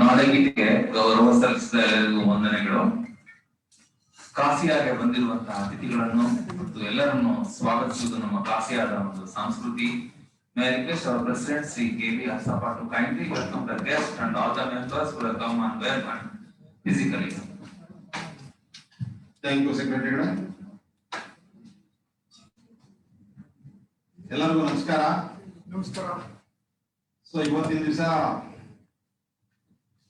ನಾಡಗೀತೆಗೆ ಗೌರವ ಸಲ್ಲಿಸಿದ ಎಲ್ಲರಿಗೂ ವಂದನೆಗಳು. ಕಾಸಿಯಾಗೆ ಬಂದಿರುವಂತಹ ಅತಿಥಿಗಳನ್ನು ಮತ್ತು ಎಲ್ಲರನ್ನು ಸ್ವಾಗತಿಸುವುದು ನಮ್ಮ ಕಾಸಿಯಾದ ಒಂದು ಸಂಸ್ಕೃತಿ. May I request our President Sri K.V. Asapa to kindly welcome the guests and all the members who have come and were physically. Thank you, Secretary. ಎಲ್ಲರಿಗೂ ನಮಸ್ಕಾರ. ಸೊ ಇವತ್ತಿನ ದಿವಸ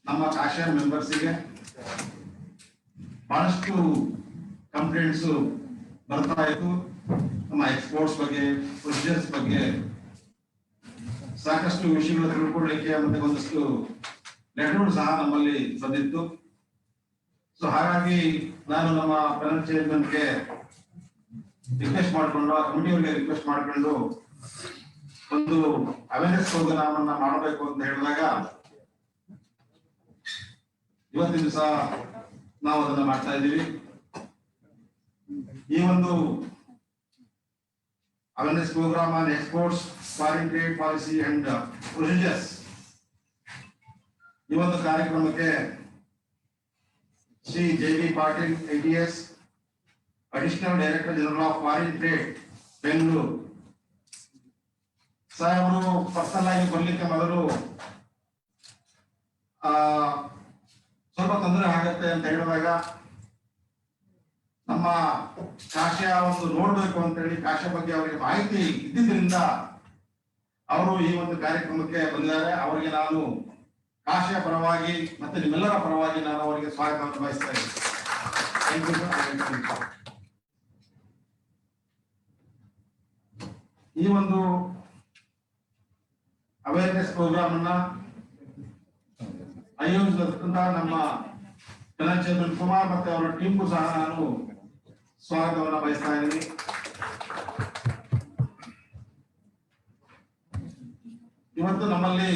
ನಮ್ಮ ಕಾಶಿಯಾ ಮೆಂಬರ್ಸಿಗೆ ಬಹಳಷ್ಟು ಕಂಪ್ಲೇಂಟ್ಸ್ ಬರ್ತಾ ಇತ್ತು. ನಮ್ಮ ಎಕ್ಸ್ಪೋರ್ಟ್ಸ್ ಬಗ್ಗೆ, ಪ್ರೊಸೀಜರ್ಸ್ ಬಗ್ಗೆ ಸಾಕಷ್ಟು ವಿಷಯಗಳು ತಿಳ್ಕೊಳ್ಳಿಕ್ಕೆ ಮತ್ತೆ ಒಂದಷ್ಟು ಲೆಟರ್ಗಳು ಸಹ ನಮ್ಮಲ್ಲಿ ಬಂದಿತ್ತು. ಸೊ ಹಾಗಾಗಿ ನಾನು ನಮ್ಮ ಪ್ಯಾನಲ್ ಚೇರ್ಮನ್ಗೆ ರಿಕ್ವೆಸ್ಟ್ ಮಾಡಿಕೊಂಡು, ಆ ಕಮಿಟಿಯವರಿಗೆ ರಿಕ್ವೆಸ್ಟ್ ಮಾಡಿಕೊಂಡು ಒಂದು ಅವೇರ್ನೆಸ್ ಪ್ರೋಗ್ರಾಮ್ ಅನ್ನ ಮಾಡಬೇಕು ಅಂತ ಹೇಳಿದಾಗ ಇವತ್ತಿನ ದಿವಸ ನಾವು ಅದನ್ನ ಮಾಡ್ತಾ ಇದ್ದೀವಿ. ಈ ಒಂದು awareness program on exports, foreign trade policy and procedures, ಈ ಒಂದು ಕಾರ್ಯಕ್ರಮಕ್ಕೆ Shri J B. Patil ITS, additional director general of foreign trade, Bengaluru ಸಾಹೇಬರು ಪರ್ಸನಲ್ ಆಗಿ ಬರ್ಲಿಕ್ಕೆ ಮೊದಲು ಸ್ವಲ್ಪ ತೊಂದರೆ ಆಗತ್ತೆ ಅಂತ ಹೇಳಿದಾಗ ನಮ್ಮ ಕಾಶಿಯ ಒಂದು ನೋಡ್ಬೇಕು ಅಂತ ಹೇಳಿ ಕಾಶಿಯ ಬಗ್ಗೆ ಅವರಿಗೆ ಮಾಹಿತಿ ಇದ್ದಿದ್ದರಿಂದ ಅವರು ಈ ಒಂದು ಕಾರ್ಯಕ್ರಮಕ್ಕೆ ಬಂದಿದ್ದಾರೆ. ಅವರಿಗೆ ನಾನು ಕಾಶಿಯ ಪರವಾಗಿ ಮತ್ತೆ ನಿಮ್ಮೆಲ್ಲರ ಪರವಾಗಿ ನಾನು ಅವರಿಗೆ ಸ್ವಾಗತವನ್ನು ಬಯಸ್ತಾ ಇದ್ದೇನೆ. ಈ ಒಂದು ಅವೇರ್ನೆಸ್ ಪ್ರೋಗ್ರಾಮ್ ಅನ್ನ ಆಯೋಜಿಸಿದಂತ ನಮ್ಮ ಚಂದ್ರನ್ ಕುಮಾರ್ ಮತ್ತೆ ಅವರ ಟೀಮ್ಗೂ ಸಹ ನಾನು ಸ್ವಾಗತವನ್ನ ಬಯಸ್ತಾ ಇದ್ದೀನಿ. ಇವತ್ತು ನಮ್ಮಲ್ಲಿ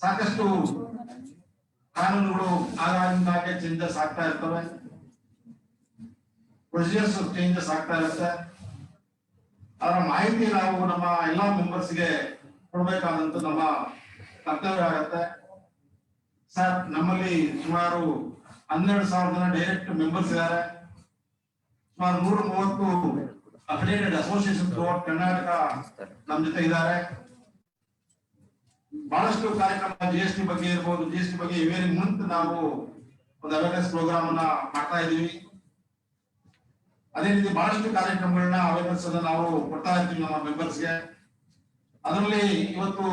ಸಾಕಷ್ಟು ಕಾನೂನುಗಳು ಆಗಾಗಿಂದಾಗೆ ಚೇಂಜಸ್ ಆಗ್ತಾ ಇರ್ತವೆ, ಪ್ರೊಸೀಜರ್ಸ್ ಚೇಂಜಸ್ ಆಗ್ತಾ ಇರುತ್ತೆ. ಅದರ ಮಾಹಿತಿ ನಾವು ನಮ್ಮ ಎಲ್ಲಾ ಮೆಂಬರ್ಸ್ಗೆ ಕೊಡ್ಬೇಕಾದಂತ ನಮ್ಮ ಕರ್ತವ್ಯ ಆಗತ್ತೆ. ಸರ್, ನಮ್ಮಲ್ಲಿ ಸುಮಾರು 12,000 ಜನ ಡೈರೆಕ್ಟ್ ಮೆಂಬರ್ಸ್ ಇದ್ದಾರೆ. ಸುಮಾರು 130 ಅಫಿಲಿಯೇಟೆಡ್ ಅಸೋಸಿಯೇಷನ್ ಥ್ರೂಔಟ್ ಕರ್ನಾಟಕ ನಮ್ಮ ಜೊತೆ ಇದ್ದಾರೆ. ಬಹಳಷ್ಟು ಕಾರ್ಯಕ್ರಮ GST ಬಗ್ಗೆ ಇರ್ಬೋದು, GST ಬಗ್ಗೆ ಇವೇರಿ ಮುಂದೆ ನಾವು ಒಂದು ಅವೇರ್ನೆಸ್ ಪ್ರೋಗ್ರಾಮ್ ಅನ್ನ ಮಾಡ್ತಾ ಇದೀವಿ. ಅದೇ ರೀತಿ ಬಹಳಷ್ಟು ಕಾರ್ಯಕ್ರಮಗಳನ್ನ ಅವೇರ್ನೆಸ್ ಅನ್ನ ನಾವು ಕೊಡ್ತಾ ಇರ್ತೀವಿ ನಮ್ಮ ಮೆಂಬರ್ಸ್ಗೆ. ಅದರಲ್ಲಿ ಇವತ್ತು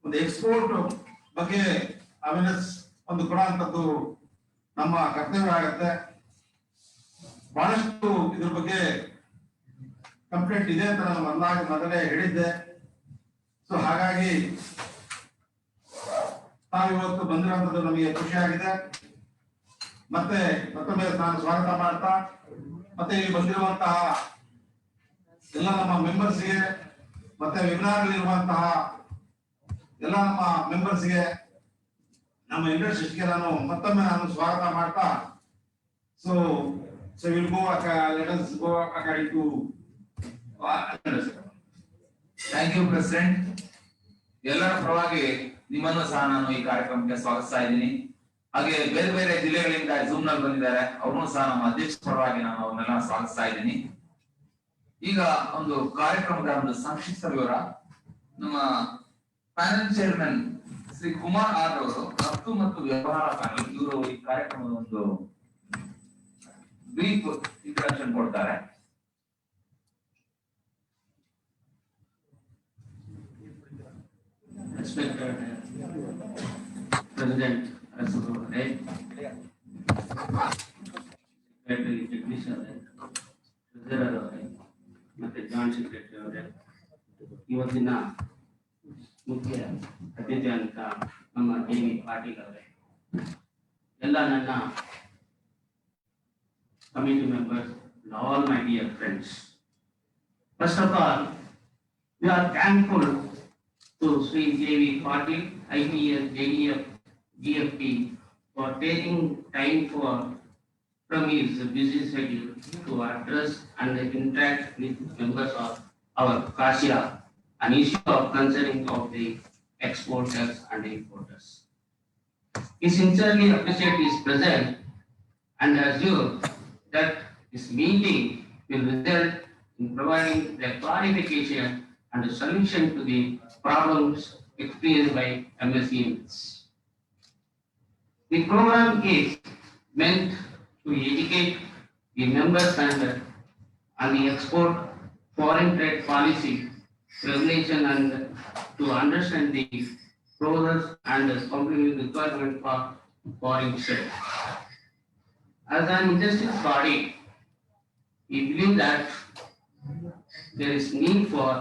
ಒಂದು ಎಕ್ಸ್ಪೋರ್ಟ್ ಬಗ್ಗೆ ಅವೇರ್ನೆಸ್ ಒಂದು ಕೊಡುವಂಥದ್ದು ನಮ್ಮ ಕರ್ತವ್ಯ ಆಗತ್ತೆ. ಬಹಳಷ್ಟು ಇದ್ರ ಬಗ್ಗೆ ಕಂಪ್ಲೇಂಟ್ ಇದೆ ಅಂತ ನಾನು ಮೊದಲೇ ಹೇಳಿದ್ದೆ. ಸೊ ಹಾಗಾಗಿ ಇವತ್ತು ಬಂದಿರುವಂತದ್ದು ನಮಗೆ ಖುಷಿಯಾಗಿದೆ. ಮತ್ತೆ ಮತ್ತೊಮ್ಮೆ ನಾನು ಸ್ವಾಗತ ಮಾಡ್ತಾ ಮತ್ತೆ ಇಲ್ಲಿ ಬಂದಿರುವಂತಹ ಎಲ್ಲ ನಮ್ಮ ಮೆಂಬರ್ಸ್ಗೆ ಮತ್ತೆ ವೆಬಿನಾರ್ನಲ್ಲಿರುವಂತಹ ಎಲ್ಲ ನಮ್ಮ ಮೆಂಬರ್ಸ್ಗೆ ನಮ್ಮ ಇಂಡಸ್ಟ್ರಿಗೆ ಮತ್ತೊಮ್ಮೆ ಸ್ವಾಗತ ಮಾಡ್ತಾ so will go let us go according to thank you president. ಎಲ್ಲರ ಪರವಾಗಿ ನಿಮ್ಮನ್ನು ಸಹ ನಾನು ಈ ಕಾರ್ಯಕ್ರಮಕ್ಕೆ ಸ್ವಾಗತಿಸ್ತಾ ಇದ್ದೀನಿ. ಹಾಗೆ ಬೇರೆ ಬೇರೆ ಜಿಲ್ಲೆಗಳಿಂದ ಜೂಮ್ ನಲ್ಲಿ ಬಂದಿದ್ದಾರೆ, ಅವ್ರನ್ನೂ ಸಹ ನಮ್ಮ ಅಧ್ಯಕ್ಷ ಪರವಾಗಿ ನಾನು ಅವ್ರನ್ನೆಲ್ಲ ಸ್ವಾಗತಿಸ್ತಾ ಇದ್ದೀನಿ. ಈಗ ಒಂದು ಕಾರ್ಯಕ್ರಮದ ಒಂದು ಸಂಕ್ಷಿಪ್ತ ವಿವರ. ನಮ್ಮ panel chairman Shri Kumar R ಅವರು ರಫ್ತು ಮತ್ತು ವ್ಯವಹಾರ ಪ್ಯಾನಲ್ ಇವರು ಈ ಕಾರ್ಯಕ್ರಮದ ಒಂದು ಬ್ರೀಫ್ ಇಂಟ್ರಡಕ್ಷನ್ ಕೊಡ್ತಾರೆ. Respected President Asukare, Secretary Technician, Treasurer ಮತ್ತೆ ಜಾಯಿಂಟ್ ಸೆಕ್ರೆಟರಿ ಅವರೇ, ಇವತ್ತಿನ ಮುಖ್ಯ ಅತಿಥಿ ಅಂತ ನಮ್ಮ ಕೆ.ವಿ. ಪಾಟೀಲ್ ಅವರೇ, ಎಲ್ಲ ನನ್ನ committee members, and all my dear friends. First of all, we are thankful to Sri J.V. Patil, IPS, JDF, GFP for taking time from his busy schedule to address and interact with members of our CASIA, an issue of concern of the exporters and importers. We sincerely appreciate his presence and assure that this meeting will result in providing the clarification and a solution to the problems experienced by MSMEs. The program is meant to educate the members on the export foreign trade policy regulation and to understand the process and complement requirement for foreign trade. As an industry body, we believe that there is need for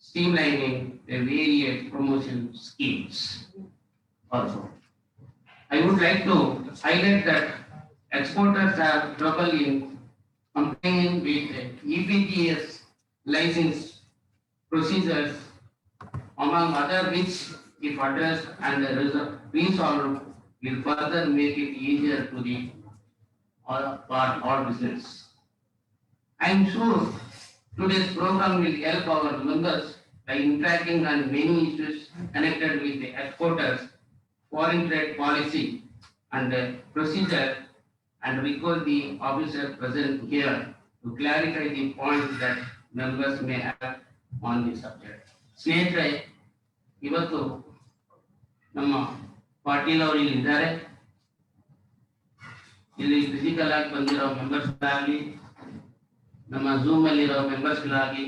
streamlining the various promotion schemes. Also, I would like to highlight that exporters have trouble in complying with the EPGS license procedures, among other which, if addressed and resolved, will further make it easier to the all business. I am sure today's program will help our members by interacting on many issues connected with the exporters, foreign trade policy and procedure, and request the officer present here to clarify the points that members may have on the subject. ಸ್ನೇಹಿತರೆ, ಇವತ್ತು ನಮ್ಮ ಪಾಟೀಲ್ ಅವರು ಇಲ್ಲಿ ಇದ್ದಾರೆ. ಇಲ್ಲಿ physical ಆಗಿ ಬಂದಿರೋ ಮೆಂಬರ್ಸ್ಗಳಾಗಲಿ, ನಮ್ಮ ಝೂಮ್ ಅಲ್ಲಿರೋ ಮೆಂಬರ್ಸ್ಗಳಾಗಲಿ,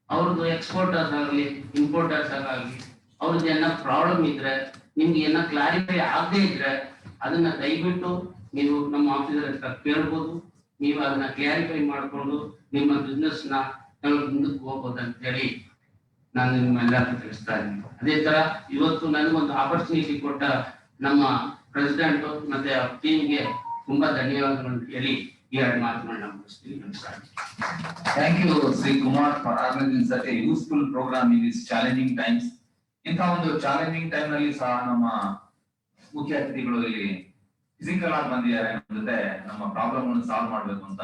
ಅವ್ರದ್ದು ಎಕ್ಸ್ಪೋರ್ಟರ್ಸ್ ಆಗಲಿ ಇಂಪೋರ್ಟರ್ಸ್ ಆಗಲಿ, ಅವ್ರದ್ದು ಏನೋ ಪ್ರಾಬ್ಲಮ್ ಇದ್ರೆ, ನಿಮ್ಗೆ ಏನೋ ಕ್ಲಾರಿಫೈ ಆಗದೆ ಇದ್ರೆ ಅದನ್ನ ದಯವಿಟ್ಟು ನೀವು ನಮ್ಮ ಆಫೀಸರ್ ಹತ್ರ ಕೇಳ್ಬೋದು. ನೀವು ಅದನ್ನ ಕ್ಲಾರಿಫೈ ಮಾಡಿಕೊಂಡು ನಿಮ್ಮ ಬಿಸ್ನೆಸ್ ನ ಮುಂದಕ್ಕೆ ಹೋಗ್ಬೋದು ಅಂತ ಹೇಳಿ ನಾನು ನಿಮ್ಮೆಲ್ಲರಿಗೂ ತಿಳಿಸ್ತಾ ಇದ್ದೀನಿ. ಅದೇ ತರ ಇವತ್ತು ನನಗೊಂದು ಆಪರ್ಚುನಿಟಿ ಕೊಟ್ಟ ನಮ್ಮ ಪ್ರೆಸಿಡೆಂಟ್ ಮತ್ತೆ ಟೀಮ್ಗೆ ತುಂಬಾ ಧನ್ಯವಾದಗಳು ಹೇಳಿ ಈ ಎರಡು ಮಾತುಗಳನ್ನ ಮುಗಿಸ್ತೀನಿ. ನಮಸ್ಕಾರ. Thank you, Sri Kumar, for organizing such a useful program in these challenging times. ಇಂಥ ಒಂದು ಚಾಲೆಂಜಿಂಗ್ ಟೈಮ್ ನಲ್ಲಿ ಸಹ ನಮ್ಮ ಮುಖ್ಯ ಅತಿಥಿಗಳು ಇಲ್ಲಿ ಫಿಸಿಕಲ್ ಆಗಿ ಬಂದಿದ್ದಾರೆ. ಜೊತೆ ನಮ್ಮ ಪ್ರಾಬ್ಲಮ್ ಅನ್ನು ಸಾಲ್ವ್ ಮಾಡ್ಬೇಕು ಅಂತ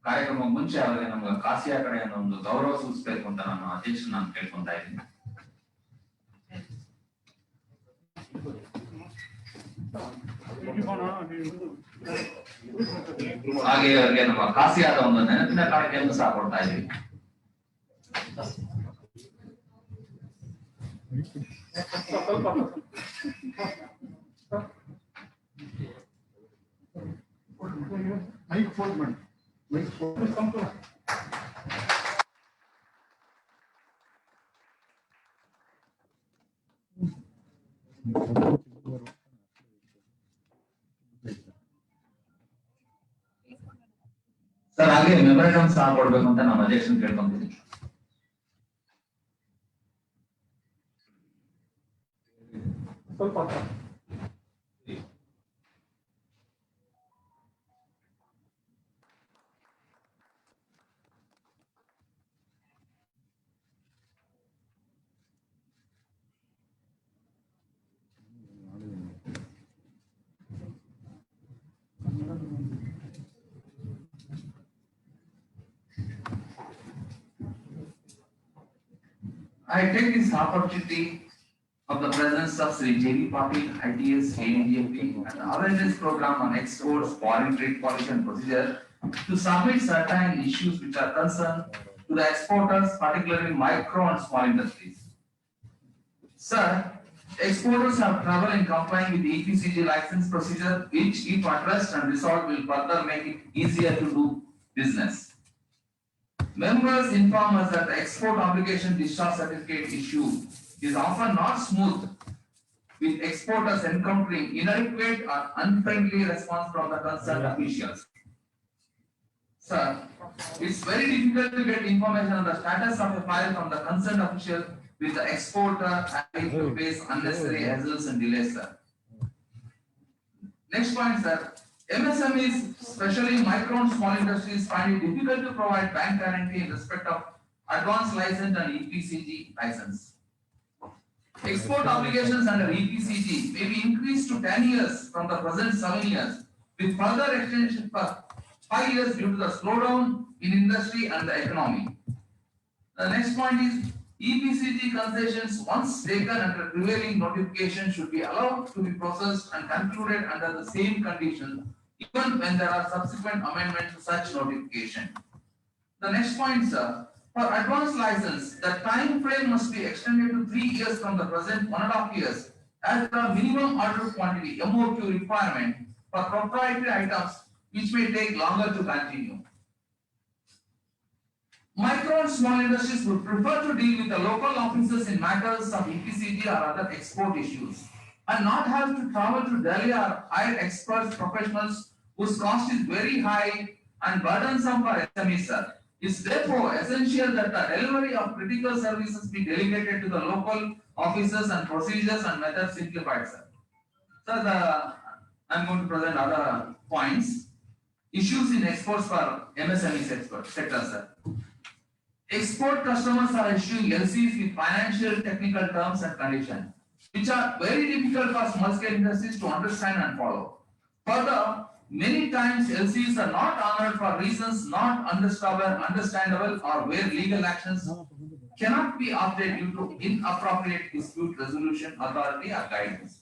ಕಾರ್ಯಕ್ರಮ ಮುಂಚೆ ಅವರಿಗೆ ನಮ್ಗೆ ಕಾಸಿಯಾ ಕಡೆಯಿಂದ ಒಂದು ಗೌರವ ಸೂಚಿಸಬೇಕು ಅಂತ ನಾನು ಅಧ್ಯಕ್ಷ ನಾನು ಕೇಳ್ಕೊಂತ ಇದ್ದೀನಿ. ಹಾಗೆ ಅವರಿಗೆ ನಮ್ಮ ಕಾಸಿಯಾದ ಒಂದು ನೆನಪಿನ ಕಾಣಿಕೆಯನ್ನು ಸಹ ಕೊಡ್ತಾ ಇದ್ದೀವಿ. ಸರ್, ಹಾಗೆ ಮೆಮೊರಂಡಮ್ ಸಹ ಕೊಡ್ಬೇಕು ಅಂತ ನಮ್ಮ ಅಧ್ಯಕ್ಷನ್ ಕೇಳ್ಕೊಂತೀನಿ. ಸ್ವಲ್ಪ ಹತ್ರ. I take this opportunity of the presence of Sri J.V. Patil, ITS, ANDFP, and awareness program on exports, foreign trade policy and procedure to submit certain issues which are concerned to the exporters, particularly micro and small industries. Sir, exporters have trouble in complying with the EPCG license procedure, which if addressed and resolved will further make it easier to do business. Members inform us that the export obligation discharge certificate issue is often not smooth, with exporters encountering inadequate or unfriendly response from the concerned officials. Sir, it's very difficult to get information on the status of a file from the concerned official, with the exporter having to face unnecessary hassles and delays, sir. Next point, sir. MSMEs, especially micro and small industries, find it difficult to provide bank guarantee in respect of advance license and EPCG license. Export obligations under EPCG may be increased to 10 years from the present 7 years, with further extension for 5 years due to the slowdown in industry and the economy. The next point is EPCG concessions once taken under prevailing notification should be allowed to be processed and concluded under the same condition, even when there are subsequent amendments to such notification. The next point, sir, for advance license, the time frame must be extended to 3 years from the present 1.5 years, as there are minimum order quantity (MOQ) requirement for proprietary items, which may take longer to continue. Micro and small industries would prefer to deal with the local offices in matters of EPCG or other export issues, and not have to travel to Delhi or hire experts, professionals whose cost is very high and burdensome for SMEs, sir. It's therefore essential that the delivery of critical services be delegated to the local offices and procedures and methods simplified, sir. Sir, I'm going to present other points. Issues in exports for MSME sector, sir. Export customers are issuing LCs with financial technical terms and conditions, which are very difficult for small scale industries to understand and follow. Further, many times LCs are not honored for reasons not understandable or where legal actions cannot be opted due to inappropriate dispute resolution authority or guidance.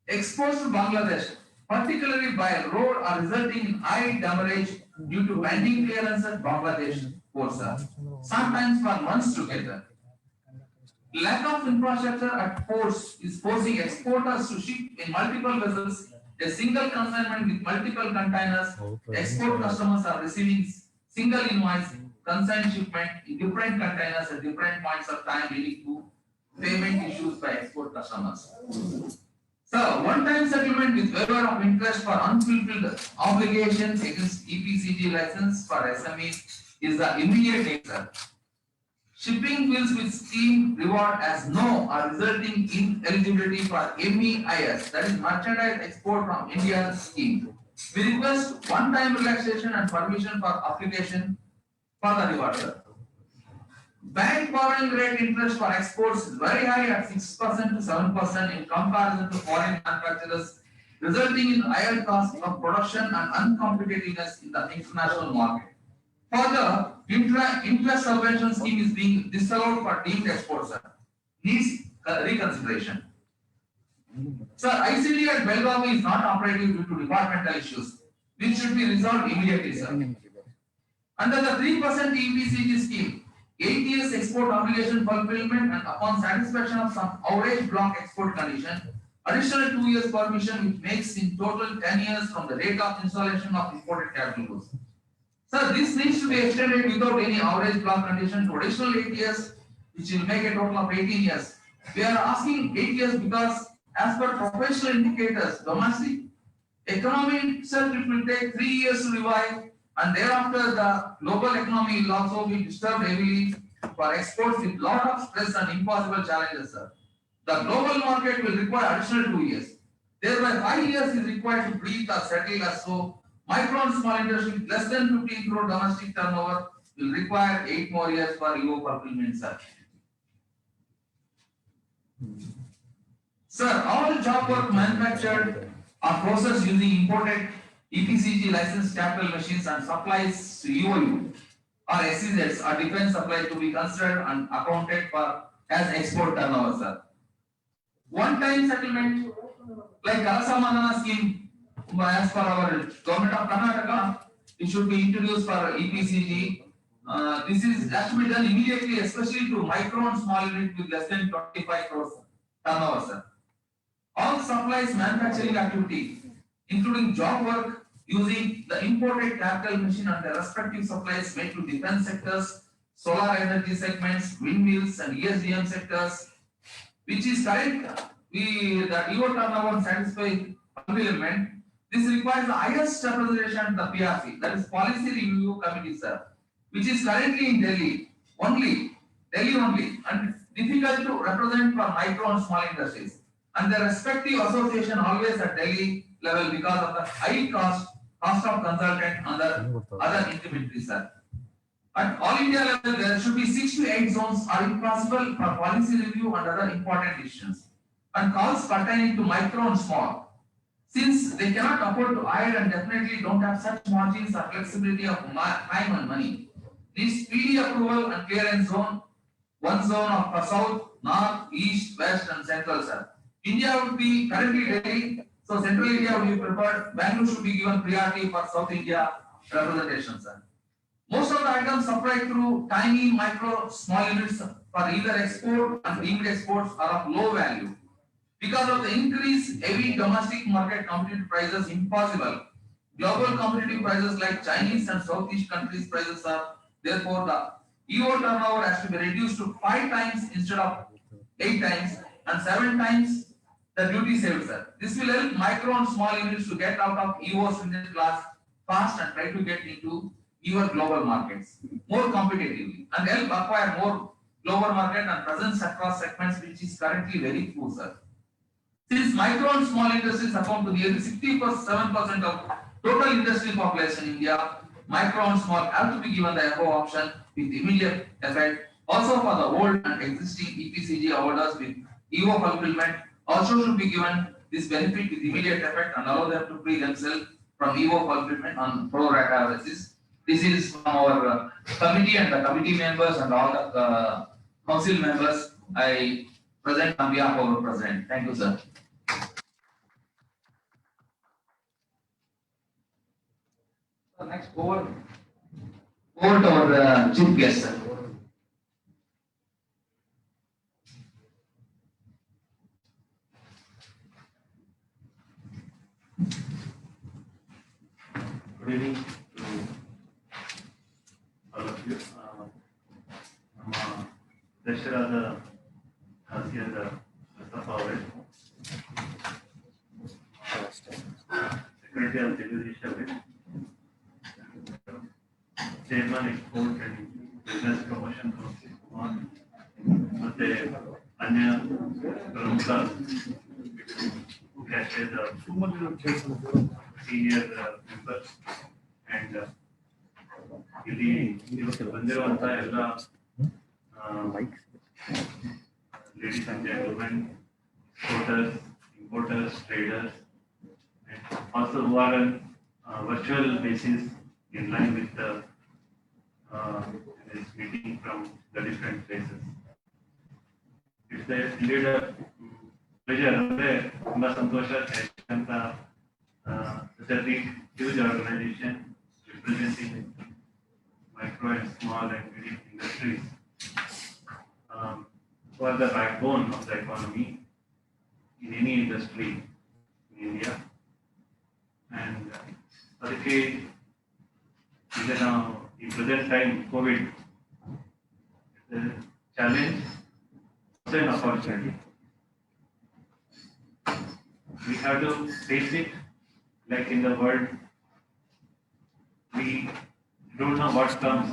Exports to Bangladesh, particularly by road, are resulting in high demurrage due to pending clearance at Bangladesh ports, sometimes for months together. Lack of infrastructure at ports is forcing exporters to ship in multiple vessels a single consignment with multiple containers. Export customers are receiving single invoice consigned shipment in different containers at different points of time, leading to payment issues by export customers. So, one-time settlement with waiver of interest for unfulfilled obligations against EPCG license for SMEs is the immediate answer. Shipping bills with scheme reward as no are resulting in eligibility for MEIS, that is merchandise export from India scheme. We request one-time relaxation and permission for application for the reward, sir. Bank borrowing rate interest for exports is very high at 6% to 7% in comparison to foreign manufacturers, resulting in higher cost of production and uncompetitiveness in the international market. Further, interest subvention scheme is being disallowed for deemed exports, sir. Needs reconsideration. Sir, ICD at Belgavi is not operating due to departmental issues, which should be resolved immediately, sir. Under the 3% EPCG scheme, 8 years export obligation fulfillment, and upon satisfaction of some outrage block export condition, additional 2 years permission, which makes in total 10 years from the date of installation of imported capital goods. Sir, this needs to be extended without any outrage block condition to additional 8 years, which will make a total of 18 years. We are asking 8 years because, as per professional indicators, domestic economy itself, it will take 3 years to revive, and thereafter the global economy will also be disturbed heavily for exports with lot of stress and impossible challenges, sir. The global market will require additional 2 years. Thereby, 5 years is required to breathe or settle as so. Micro and small industry with less than 15 crore domestic turnover will require 8 more years for EO fulfillment, sir. Sir, all job work manufactured or processed using imported EPCG licensed capital machines and supplies to EOU or SEZs or defense supply to be considered and accounted for as export turnover, sir. One-time settlement like Kalasamadana scheme as per our government of Karnataka, it should be introduced for EPCG. This is has to be done immediately, especially to micro and small unit with less than 25 crores turnover, sir. All supplies manufacturing activity, including job work using the imported capital machine and the respective supplies made to defense sectors, solar energy segments, windmills and ESDM sectors, which is correct. The EO turnover satisfy fulfillment. This requires the highest representation at the PRC, that is Policy Review Committee, sir, which is currently in Delhi only, and difficult to represent for micro and small industries. And the respective association always at Delhi level because of the high cost of consultant and the other intermediaries, sir. At all India level, there should be 6 to 8 zones are impossible for policy review and other important decisions. And calls pertaining to micro and small. Since they cannot afford to hire and definitely don't have such margins or flexibility of time and money, this speedy approval and clearance zone, one zone of for south, north, east, west, and central, sir. India would be currently Delhi, so central India would be preferred. Bangalore should be given priority for South India representation, sir. Most of the items supplied through tiny, micro, small units for either export and deemed exports are of low value. Because of the increased heavy domestic market competitive prices impossible, global competitive prices like Chinese and Southeast countries prices are therefore the EO turnover has to be reduced to 5 times instead of 8 times and 7 times the duty saved, sir. This will help micro and small units to get out of EO stringent class fast and try to get into your global markets more competitively and help acquire more global market and presence across segments which is currently very poor, sir. Since micro and small industries account to nearly 67% of total industrial population in India, micro and small have to be given the above option with immediate effect. Also for the old and existing EPCG orders with EO fulfillment also should be given this benefit with immediate effect and allow them to free themselves from EO fulfillment on pro rata basis. This is from our committee and the committee members and all the council members. I present on behalf of our president. Thank you, sir. Next, over to our chief guest, sir. Good evening to all of you. ನಮ್ಮ ಅಧ್ಯಕ್ಷರಾದ ಕಾಸಿಯಾದ ಪ್ರತಾಪ್ ಅವರೇ, secretary of Jagadish ಅವರೇ, chairman export and business promotion council Kumar, ಮತ್ತೆ ಅನ್ಯ ಪ್ರಮುಖ senior members and ಇಲ್ಲಿ ಇವತ್ತು ಬಂದಿರುವಂತ ಎಲ್ಲ ladies and gentlemen, exporters, importers, traders, and also who are on virtual basis in line with this meeting from the different places. It's indeed a pleasure ಅಂದ್ರೆ ತುಂಬಾ ಸಂತೋಷ ಅಂತ such a big, huge organization representing micro and small and medium industries, who are the backbone of the economy in any industry in India. And ಅದಕ್ಕೆ ಈಗ ನಾವು ಈ present time Covid challenge also an opportunity. We have to face it. Like in the world, we don't know what comes.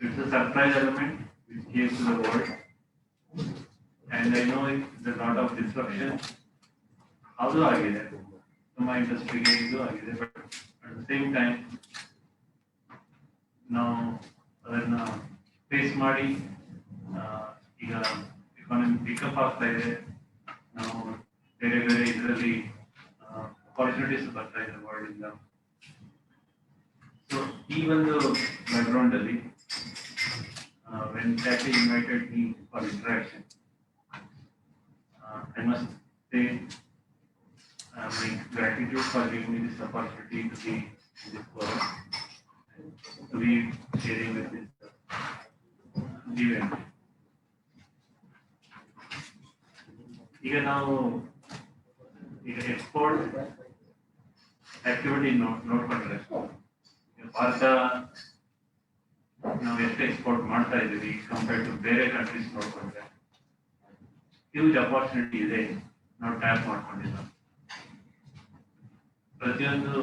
It's a surprise element which came to the world, and I know there's a lot of disruption. ಅದು ಆಗಿದೆ ನಮ್ಮ ಇಂಡಸ್ಟ್ರಿಗೆ ಇದು ಆಗಿದೆ, but at the same time ನಾವು ಅದನ್ನ face ಮಾಡಿ ಈಗ ಎಕಾನಮಿ ಪಿಕಪ್ ಆಗ್ತಾ ಇದೆ. ನಾವು ಬೇರೆ ಬೇರೆ ಇದರಲ್ಲಿ ಅಪಾರ್ಚುನಿಟೀಸ್ ಬರ್ತಾ ಇದೆ ವರ್ಲ್ಡ್ ಇಂದ. ಸೊ ಈ ಒಂದು ಬ್ಯಾಕ್ಗ್ರೌಂಡ್ ಅಲ್ಲಿ when Kathy invited me for interaction, I must say my gratitude for giving me this opportunity to be in this forum, to be sharing with this event. ಈಗ ನಾವು ಈಗ export activity ನೋಡ್ಕೊಂಡ್ರೆ ಭಾರತ ನಾವು ಎಷ್ಟು export ಮಾಡ್ತಾ ಇದ್ದೀವಿ compared to ಬೇರೆ countries ನೋಡ್ಕೊಂಡ್ರೆ ಹ್ಯೂಜ್ ಅಪಾರ್ಚುನಿಟಿ ಇದೆ, ನಾವು ಟ್ಯಾಪ್ ಮಾಡ್ಕೊಂಡಿಲ್ಲ. ಪ್ರತಿಯೊಂದು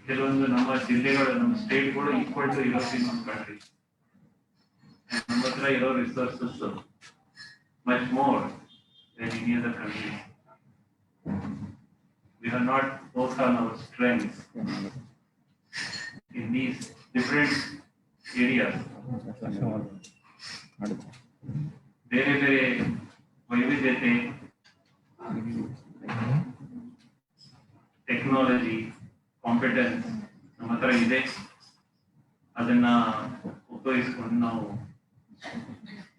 ಕೆಲವೊಂದು ನಮ್ಮ ಜಿಲ್ಲೆಗಳು, ನಮ್ಮ ಸ್ಟೇಟ್ಗಳು ಈಕ್ವಲ್ ಟು ಯುರೋಪಿಯನ್ ಒಂದು ಕಂಟ್ರಿ. ನಮ್ಮ ಹತ್ರ ಇರೋ resources much more than any other country. We have not worked on our strengths in these different areas. ಬೇರೆ ಬೇರೆ ವೈವಿಧ್ಯತೆ, ಟೆಕ್ನಾಲಜಿ, ಕಾಂಪಿಟೆನ್ಸ್ ನಮ್ಮ ಹತ್ರ ಇದೆ. ಅದನ್ನ ಉಪಯೋಗಿಸ್ಕೊಂಡು ನಾವು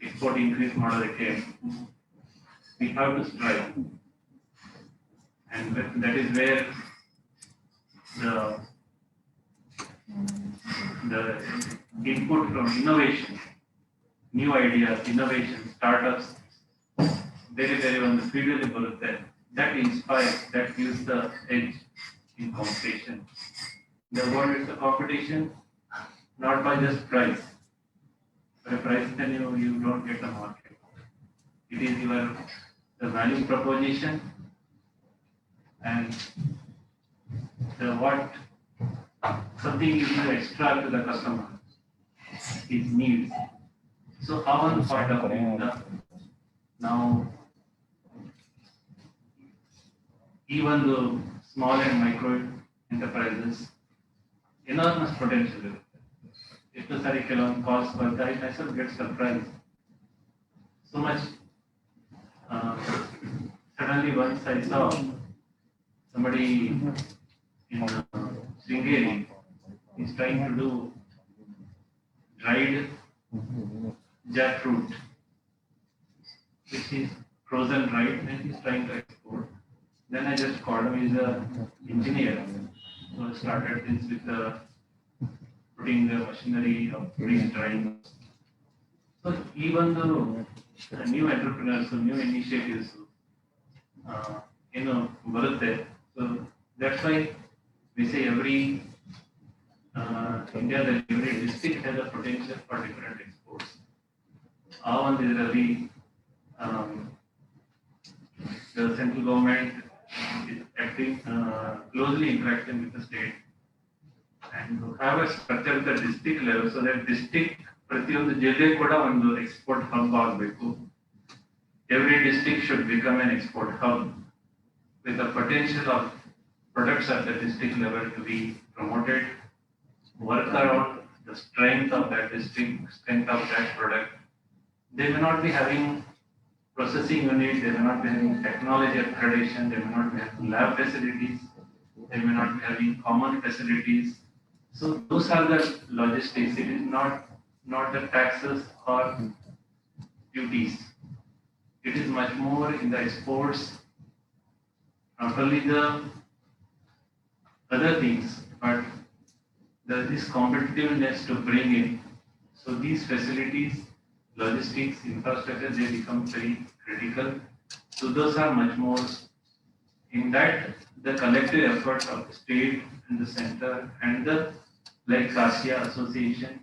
ಎಕ್ಸ್ಪೋರ್ಟ್ ಇನ್ಕ್ರೀಸ್ ಮಾಡೋದಕ್ಕೆ we have to strive, and that is where the input from innovation, new ideas, innovation, startups, very on the field ಅಲ್ಲಿ ಬರುತ್ತೆ. That inspires, that gives the edge in competition. The world is a competition not by just price. For a price then you don't get a market. It is the value proposition and the what something you do extra to the customer, his needs. So how on part of it now even the small and micro enterprises enormous potential ಇರುತ್ತೆ. ಎಷ್ಟು ಸಾರಿ ಕೆಲವೊಂದು calls ಬರ್ತಾ I myself get surprised so much. Suddenly once I saw somebody in Sringeri is trying to do dried jackfruit, which is frozen dried, and he's trying to export. Then I just called him. He's an engineer who started this with putting the machinery of freeze drying. So even though new entrepreneurs, new initiatives, ಬರುತ್ತೆ. So that's why we say every India, that every district has a potential for different exports. ಆ ಒಂದು ಇದರಲ್ಲಿ the central government is acting closely interacting with the state and have a structure at the district level, so that district ಪ್ರತಿಯೊಂದು ಜಿಲ್ಲೆ ಕೂಡ ಒಂದು export hub ಆಗಬೇಕು. Every district should become an export hub with the potential of products at the district level to be promoted, work around the strength of that district, strength of that product. They may not be having processing unit, they may not be having technology accreditation, they may not be having lab facilities, they may not be having common facilities. So those are the logistics. It is not the taxes or duties. It is much more in the exports, not only the other things, but this competitiveness to bring in. So these facilities, logistics, infrastructure, they become very critical. So those are much more. In that, the collective effort of the state and the center and the like CASIA association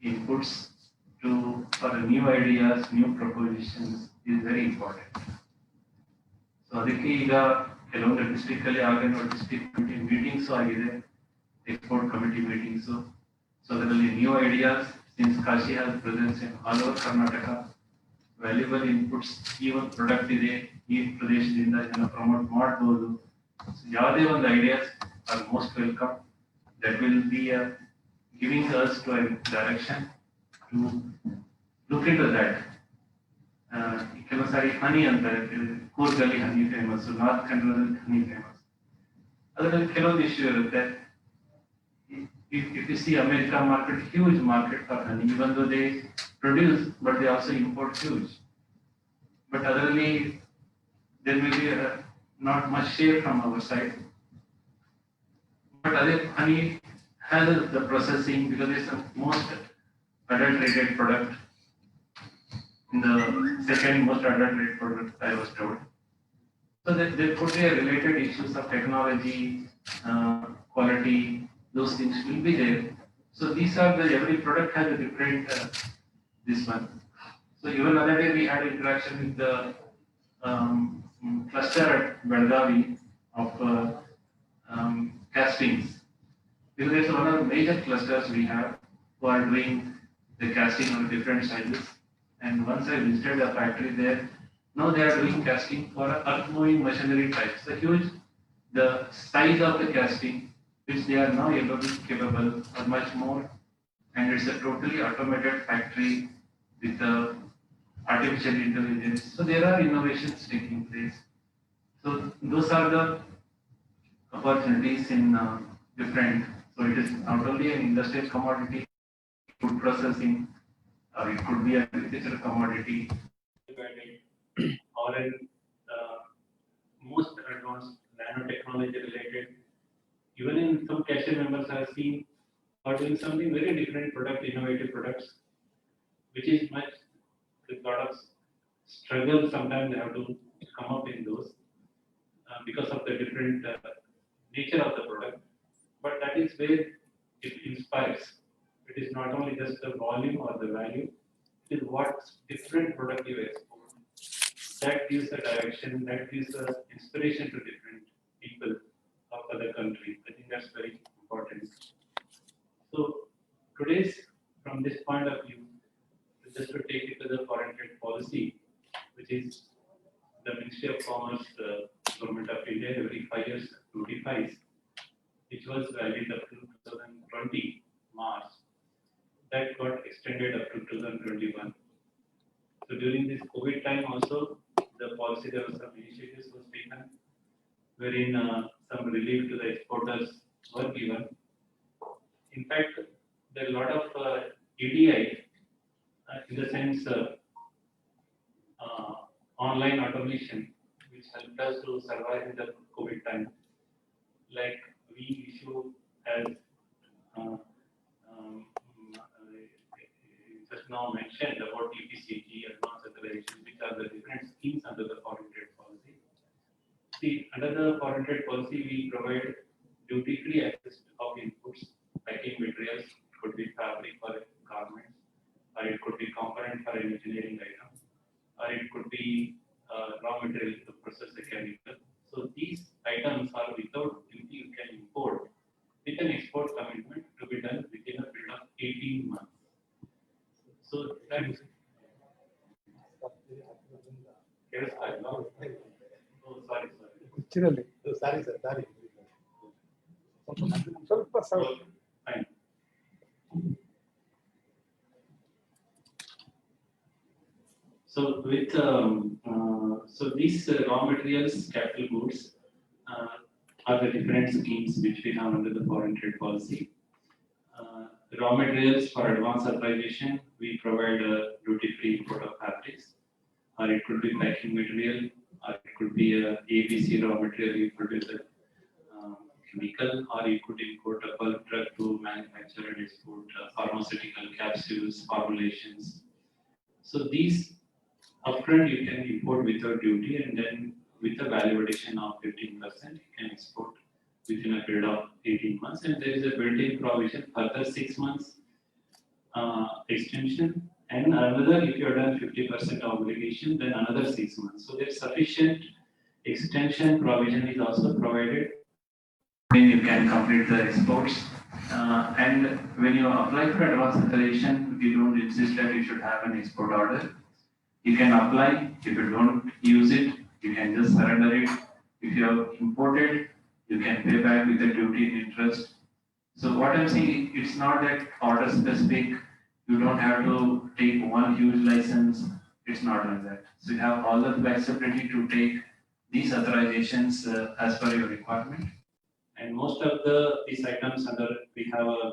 inputs for new ideas, new propositions is very important. So ಅದಕ್ಕೆ ಈಗ ಕೆಲವೊಂದು district ಅಲ್ಲಿ ಆಗಿರೋ district committee meetings ಆಗಿದೆ, export committee meetings. So ಅದರಲ್ಲಿ new ideas, since Kashi has presence in all over Karnataka, valuable inputs ಈ ಒಂದು product ಇದೆ, ಈ ಪ್ರದೇಶದಿಂದ ಇದನ್ನು ಪ್ರಮೋಟ್ ಮಾಡಬಹುದು. ಯಾವುದೇ ಒಂದು ideas are most welcome. That will be giving us to a direction to look into that. ಕೆಲವು ಸಾರಿ ಹನಿ ಅಂತಾರೆ, ಕೂರ್ಗಲ್ಲಿ ಹನಿ ಫೇಮಸ್, ನಾರ್ತ್ ಕನ್ನಡದಲ್ಲಿ ಹನಿ ಫೇಮಸ್. ಅದರಲ್ಲಿ ಕೆಲವೊಂದು ಇಶ್ಯೂ ಇರುತ್ತೆ. If you see America market, huge market for honey, even though they produce, but they also import huge. But otherly, there may be not much share from our side. But other honey has the processing, because it's the most adulterated product, in the second most adulterated product, I was told. So there could be related issues of technology, quality. Those things will be there. So these are every product has a different this one. So even other day we had interaction with the cluster at Belgavi of castings. Because it's one of the major clusters we have who are doing the casting on different sizes. And once I visited the factory there, now they are doing casting for earth moving machinery types. So huge, the size of the casting which they are now able to capable are much more, and it's a totally automated factory with artificial intelligence. So there are innovations taking place. So those are the opportunities in different. So it is not only an industrial commodity, food processing, or it could be an agricultural commodity, or in most advanced nanotechnology related. Even in some cashier members I have seen are doing something very different product, innovative products, which is much with lot of struggle. Sometimes they have to come up in those because of the different nature of the product. But that is where it inspires. It is not only just the volume or the value, it is what different product you export. That gives a direction, that gives a inspiration to different people of other countries. I think that's very important. So today's, from this point of view, just to take it to the foreign trade policy, which is the Ministry of Commerce, Government of India, every 5 years notifies, which was valid up to 2020 March. That got extended up to 2021. So during this COVID time also, the policy, there was some initiatives was taken, wherein some relief to the exporters were given. In fact, there are a lot of EDI, in the sense online automation, which helped us to survive in the COVID time. Like we issue as just now mentioned about EPCG, advanced authorization, which are the different schemes under the foreign trade policy. See, under the foreign trade policy, we provide duty-free access of inputs, packing materials. It could be fabric for garments, or it could be component for an engineering item, or it could be raw material to process the chemical. So these items are without duty you can import with an export commitment to be done within a period of 18 months. So that is. Oh, sorry. Chirali. Sorry, sir. Sorry. ಸ್ವಲ್ಪ sir Fine. So with so these raw materials, capital goods, are the different schemes which we have under the foreign trade policy. Raw materials for advanced authorization, we provide duty-free import of fabrics, or it could be packing material, or it could be a ABC raw material you produce a chemical, or you could import a bulk drug to manufacture and export pharmaceutical capsules, formulations. So these upfront you can import without duty, and then with a value addition of 15%, you can export within a period of 18 months. And there is a built-in provision further 6 months extension, and another, if you have done 50% obligation, then another 6 months. So there's sufficient extension provision is also provided. Then you can complete the exports. And when you apply for advance authorization, we don't insist that you should have an export order. You can apply. If you don't use it, you can just surrender it. If you have imported, you can pay back with the duty and interest. So what I'm saying, it's not that order specific. You don't have to take one huge license. It's not like that. So you have all the flexibility to take these authorizations as per your requirement. And most of these items under, we have a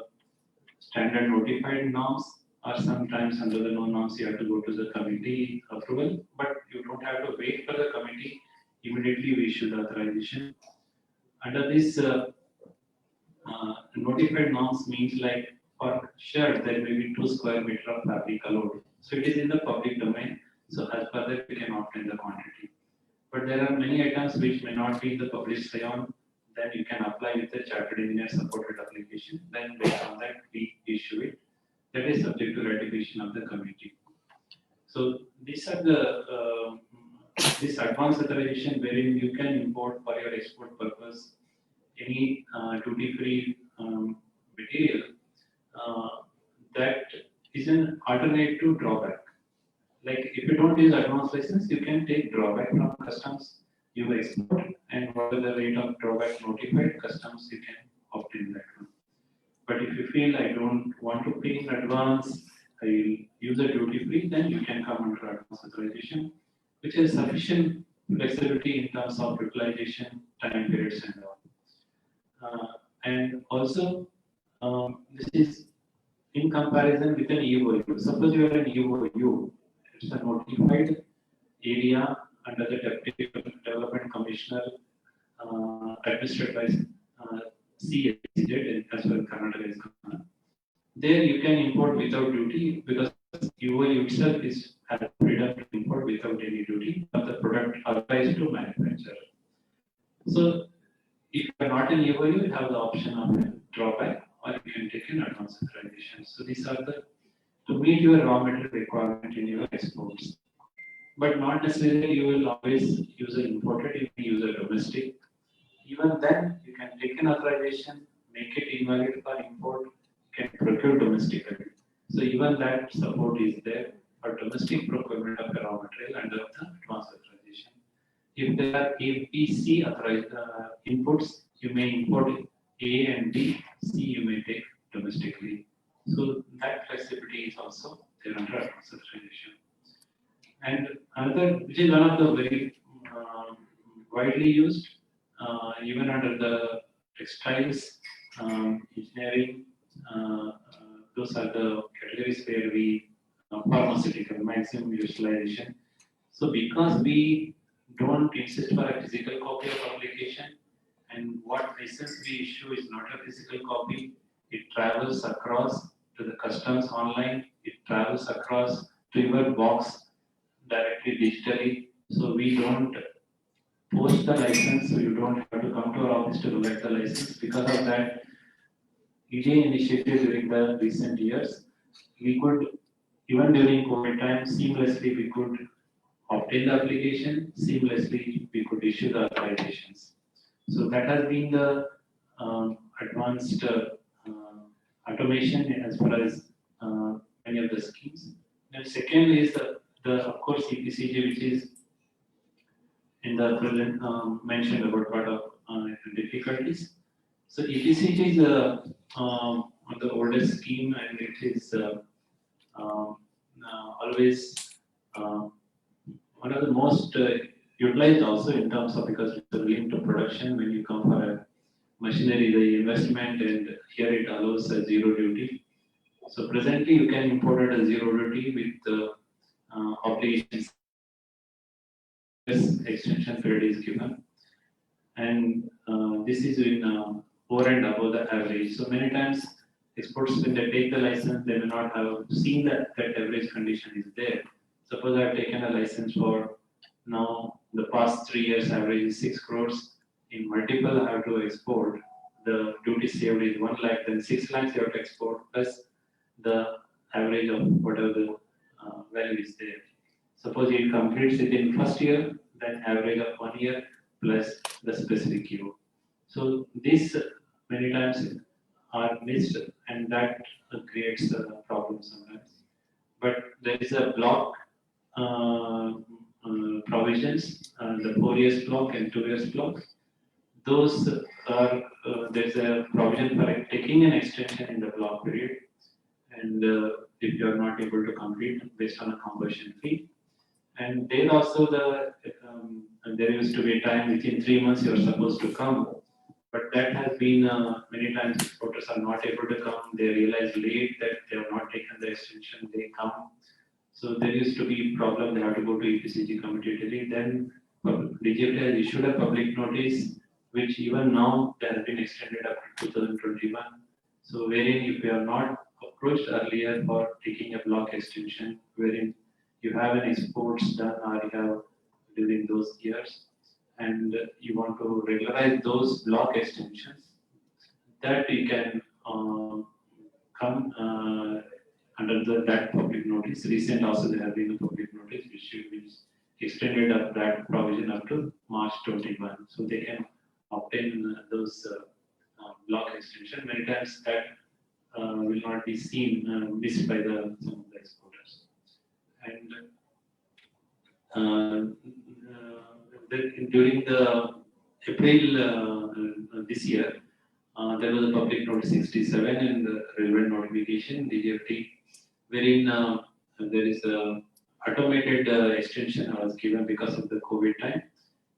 standard notified norms, or sometimes under the no norms, you have to go to the committee approval, but you don't have to wait for the committee. Immediately we issue the authorization. Under this notified norms means like for shirt, there may be 2 square meter of fabric allowed. So it is in the public domain. So as per that, we can obtain the quantity. But there are many items which may not be in the published rayon. Then you can apply with the chartered engineer supported application. Then based on that, we issue it. That is subject to ratification of the committee. So these are the this advanced authorization wherein you can import for your export purpose any duty-free material that is an alternate to drawback. Like if you don't use advanced license, you can take drawback from customs, you export, and whatever the rate of drawback notified customs, you can obtain that one. But if you feel I don't want to pay in advance, I will use a duty free, then you can come under advance authorization, which has sufficient flexibility in terms of utilization, time periods, and all. And also, this is in comparison with an EOU. Suppose you are an EOU, it's a notified area under the Deputy Development Commissioner administered by CSZ as well as Karnataka is concerned. There you can import without duty because EOU itself is has freedom to import without any duty, but the product applies to manufacturer. So if you are not in EOU, you have the option of a drawback or you can take an advance authorization. So these are the to meet your raw material requirement in your exports. But not necessarily you will always use an imported, you can use a domestic. Even then, you can take an authorization, make it invalid for import, you can procure domestically. So even that support is there for domestic procurement of the raw material under the advanced authorization. If there are APC authorized inputs, you may import A and B, C you may take domestically. So that flexibility is also there under advanced authorization. And another, which is one of the very widely used, even under the textiles, engineering, those are the categories where we pharmaceutical maximum utilization. So because we don't insist for a physical copy of application, and what license we issue is not a physical copy, it travels across to the customs online, it travels across to your box directly digitally. So we don't post the license, so you don't have to come to our office to collect the license. Because of that, EJ initiative during the recent years, we could, even during COVID time, seamlessly we could obtain the application, seamlessly we could issue the authorizations. So that has been the advanced automation as far as many of the schemes. And second is the of course EPCG, which is in the present mentioned about part of difficulties. So EPCG is one of the oldest scheme, and it is always one of the most utilized also in terms of because it's linked to production when you come for a machinery, the investment, and here it allows a zero duty. So presently you can import at a zero duty with obligations. Extension period is given, and this is in over and above the average. So many times exports, when they take the license, they may not have seen that average condition is there. Suppose I have taken a license for now the past 3 years average is 6 crores. In multiple I have to export. The duty saved is 1 lakh, then 6 lakhs you have to export plus the average of whatever the value is there. Suppose it completes it in first year, then average of 1 year plus the specific year. So these many times are missed, and that creates a problem sometimes. But there is a block provisions, the 4 years block and 2 years block. Those are, there's a provision for taking an extension in the block period. And if you are not able to complete based on a conversion fee. And there also there used to be a time within 3 months you are supposed to come. But that has been many times exporters are not able to come. They realize late that they have not taken the extension, they come. So there used to be problem, they have to go to EPCG committee delete. Then DGFT has issued a public notice, which even now has been extended up to 2021. So wherein if you are not approached earlier for taking a block extension, wherein you have an exports done or you have during those years, and you want to regularize those block extensions, that you can come under that public notice. Recent also there have been a public notice which is extended up that provision up to March 21. So they can obtain those block extension. Many times that will not be seen, missed by some of the exporters. And during the April this year, there was a public notice 67 in the relevant notification DGFT, wherein there is a automated extension was given because of the COVID time.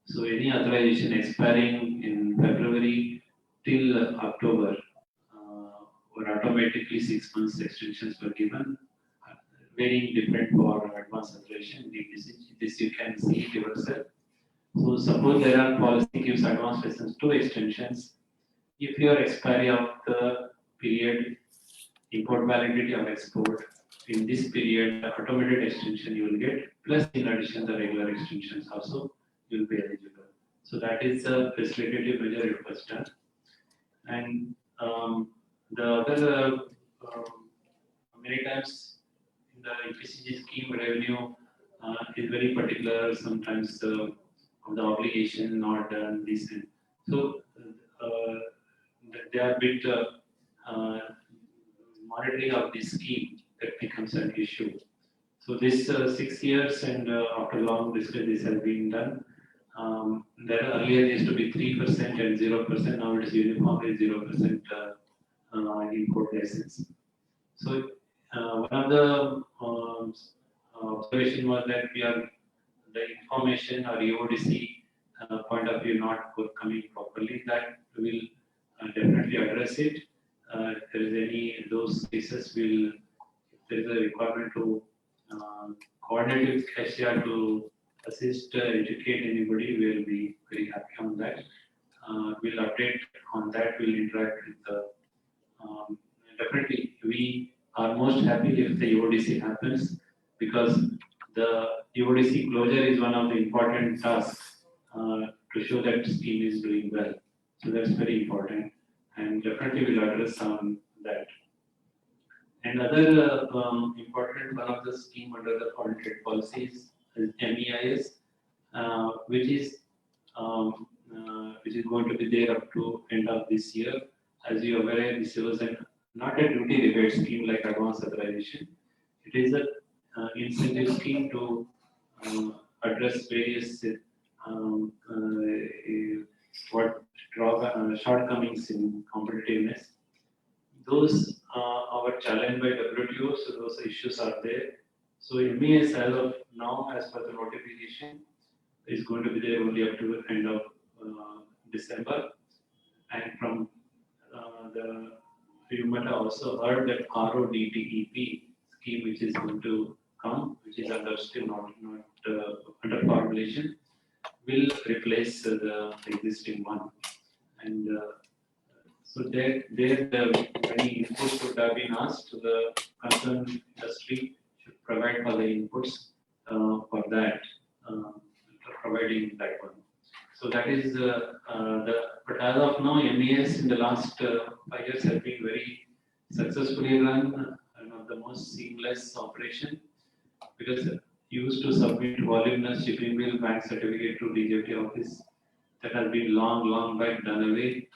So any authorization expiring in February till October were automatically 6 months extensions were given, very different for advanced authorization. This you can see it yourself. So suppose there are policy gives advanced license 2 extensions. If your expiry of the period, import validity of export, in this period, the automated extension you will get, plus in addition the regular extensions also you will be eligible. So that is a facilitative measure it was done. And the other, many times in the EPCG scheme revenue is very particular, sometimes of the obligation not done, this. So they are a bit monitoring of this scheme that becomes an issue. So this 6 years and after long discussion this has been done. There earlier used to be 3% and 0%, now it is uniformly 0% import license. So one of the observation was that we are the information or EODC point of view not coming properly. That will definitely address it. If there is any those cases, will if there is a requirement to coordinate with cashier to assist, educate anybody, we will be very happy on that. We'll update on that. We'll interact with the. Definitely, we are most happy if the EODC happens because the EODC closure is one of the important tasks to show that scheme is doing well. So that's very important, and definitely we'll address on that. And other important one of the scheme under the foreign trade policies is MEIS, which is going to be there up to end of this year. As you are aware, this was not a duty rebate scheme like advance authorization. It is a incentive scheme to address various shortcomings in competitiveness. Those are challenged by WTO, so those issues are there. So MES as of now, as per the notification, is going to be there only up to end of December. And from you might have also heard that RODTEP scheme, which is going to come, which is still not under formulation, will replace the existing one. And so there many inputs would have been asked to the concerned industry should provide for the inputs for that, providing that one. So that is but as of now, MES in the last 5 years has been very successfully run, one of the most seamless operation, because you used to submit voluminous shipping bill bank certificate to DGFT office. That has been long back done away,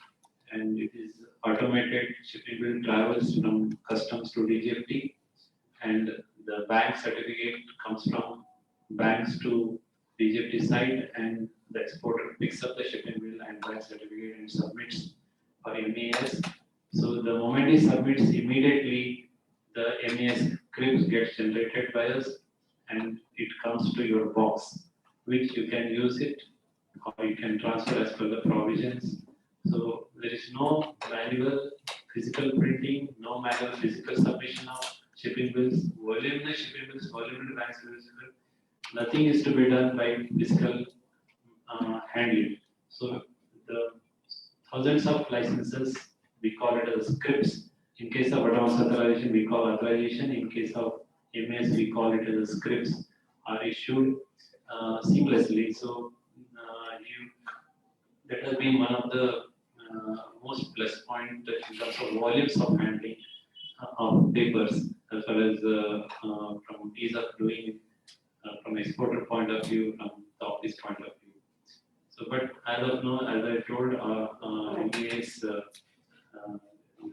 and it is automated. Shipping bill travels from customs to DGFT, and the bank certificate comes from banks to DGFT site, and the exporter picks up the shipping bill and bank certificate and submits for MAS. So the moment he submits, immediately the MAS script gets generated by us and it comes to your box, which you can use it or you can transfer as per the provisions. So there is no manual physical printing, no manual physical submission of shipping bills, volume shipping bills, volume bank service bill. Nothing is to be done by physical handling. So the thousands of licenses, we call it as scripts. In case of advanced authorization, we call authorization. In case of MS, we call it as scripts are issued seamlessly. So that has been one of the most plus point in terms of volumes of handling of papers, as well as from ease of doing from exporter point of view, from the office point of view. So, but as of now, as I told, MBA's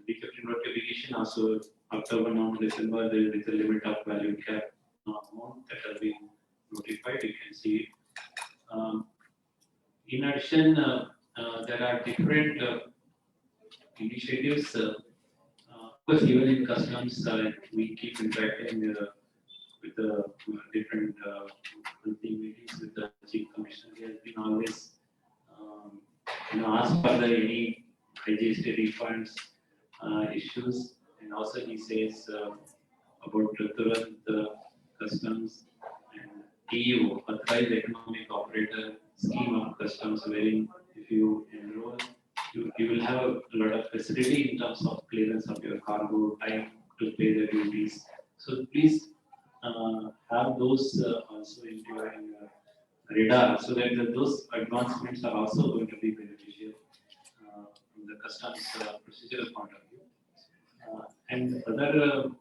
DGFT notification also October, November, December, there is a limit of value cap amount that has been notified. You can see it. In addition, there are different initiatives. Of course, even in customs, we keep interacting with the different monthly meetings with the chief commissioner. He has been always, asked for the any IGST refunds issues, and also he says about the customs and EU authorized economic operator scheme of customs, wherein if you enroll, you will have a lot of facility in terms of clearance of your cargo, time to pay the duties. So please have those also into your radar, so that those advancements are also going to be beneficial from the customs procedural point of view. And other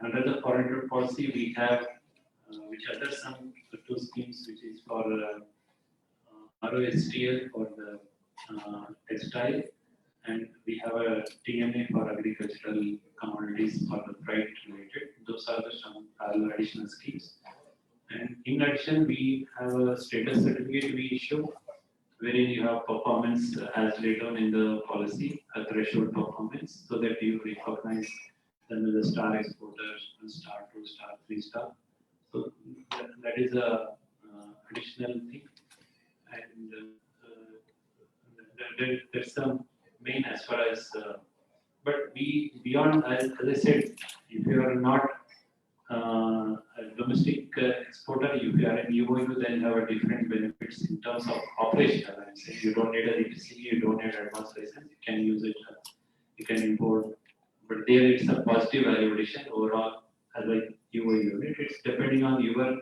under the foreign trade policy, we have which other some two schemes, which is for ROSTL for the textile, and we have a TMA for agricultural commodities for the freight related. Those are the some parallel additional schemes. And in addition, we have a status certificate we issue, wherein you have performance as laid down in the policy, a threshold performance, so that you recognize them as a star exporter, star 2, star 3 star. So that is a additional thing, and there's some main as far as, but we beyond as I said, if you are not a domestic exporter, if you are an UOU, then you have a different benefits in terms of operational. I'm saying you don't need a DTC, you don't need advanced license, you can use it, you can import. But there it's a positive value addition overall as a UOU unit. It's depending on your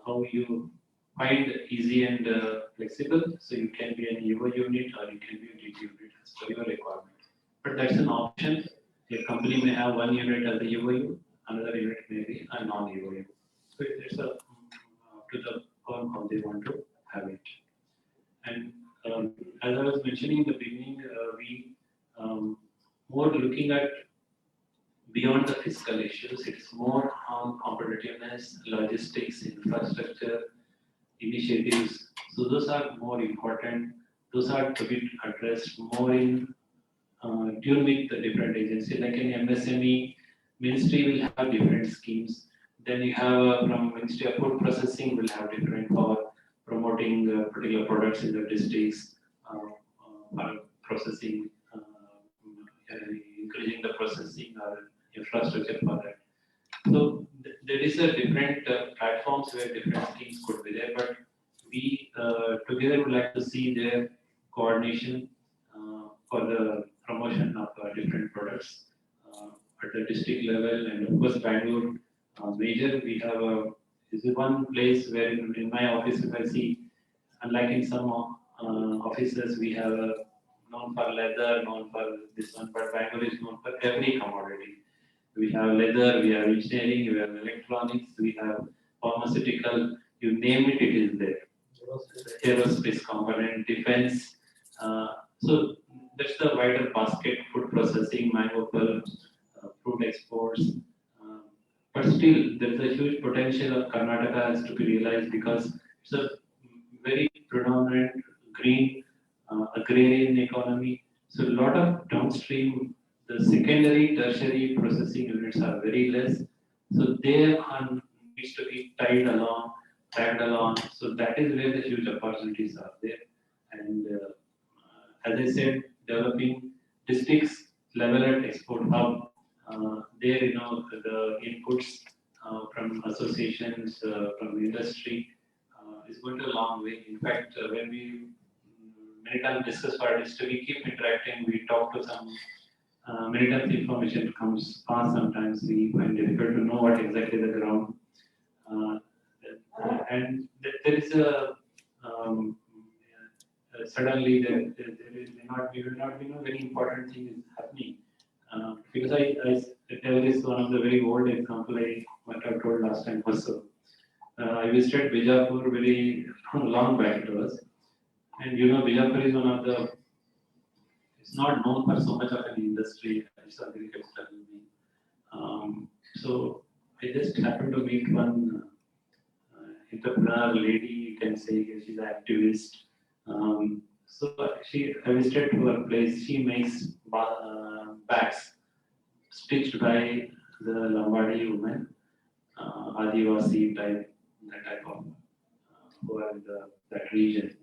how you find easy and flexible. So you can be an UOU unit or you can be a DG unit as per your requirement. But that's an option. Your company may have one unit as a UOU, another unit may be a non-UOU. So it's up to the firm how they want to have it. And as I was mentioning in the beginning, we more looking at beyond the fiscal issues. It's more on competitiveness, logistics, infrastructure, initiatives. So those are more important. Those are to be addressed more in tune with the different agencies. Like in MSME, ministry will have different schemes. Then you have from Ministry of Food Processing will have different for promoting particular products in the districts, processing, increasing the processing or infrastructure for that. So there is a different platforms where different schemes could be there, but we together would like to see their coordination for the promotion of different products at the district level. And of course, Bangalore major, we have this is one place where in my office, if I see, unlike in some offices, we have known for leather, known for this one, but Bangalore is known for every commodity. We have leather, we have engineering, we have electronics, we have pharmaceutical, you name it, it is there. Aerospace component, defense. So that's the wider basket, food processing, mango pulp, fruit exports. But still, there is a potential of Karnataka is to be realized because it's a very predominant green agrarian economy. So a lot of downstream, the secondary, tertiary processing units are very less. So they are needs to be tagged along. So that is where the huge opportunities are there. And as I said, developing districts level at export hub. There, the inputs from associations, from industry is going to a long way. In fact, when we many times discuss for district, we keep interacting, we talk to some, many times the information comes fast, sometimes we find difficult to know what exactly the ground. And there is a, suddenly there will not be no very important thing is happening. Because I tell this one of the very old example I might have told last time also. I visited Bijapur very long back it was. And Bijapur is one of the, it's not known for so much of an industry, it's agriculture. So I just happened to meet one entrepreneur lady, you can say she's an activist. So I visited to her place, she makes bags stitched by the Lombardi women, Adivasi type, that type of who are in that region.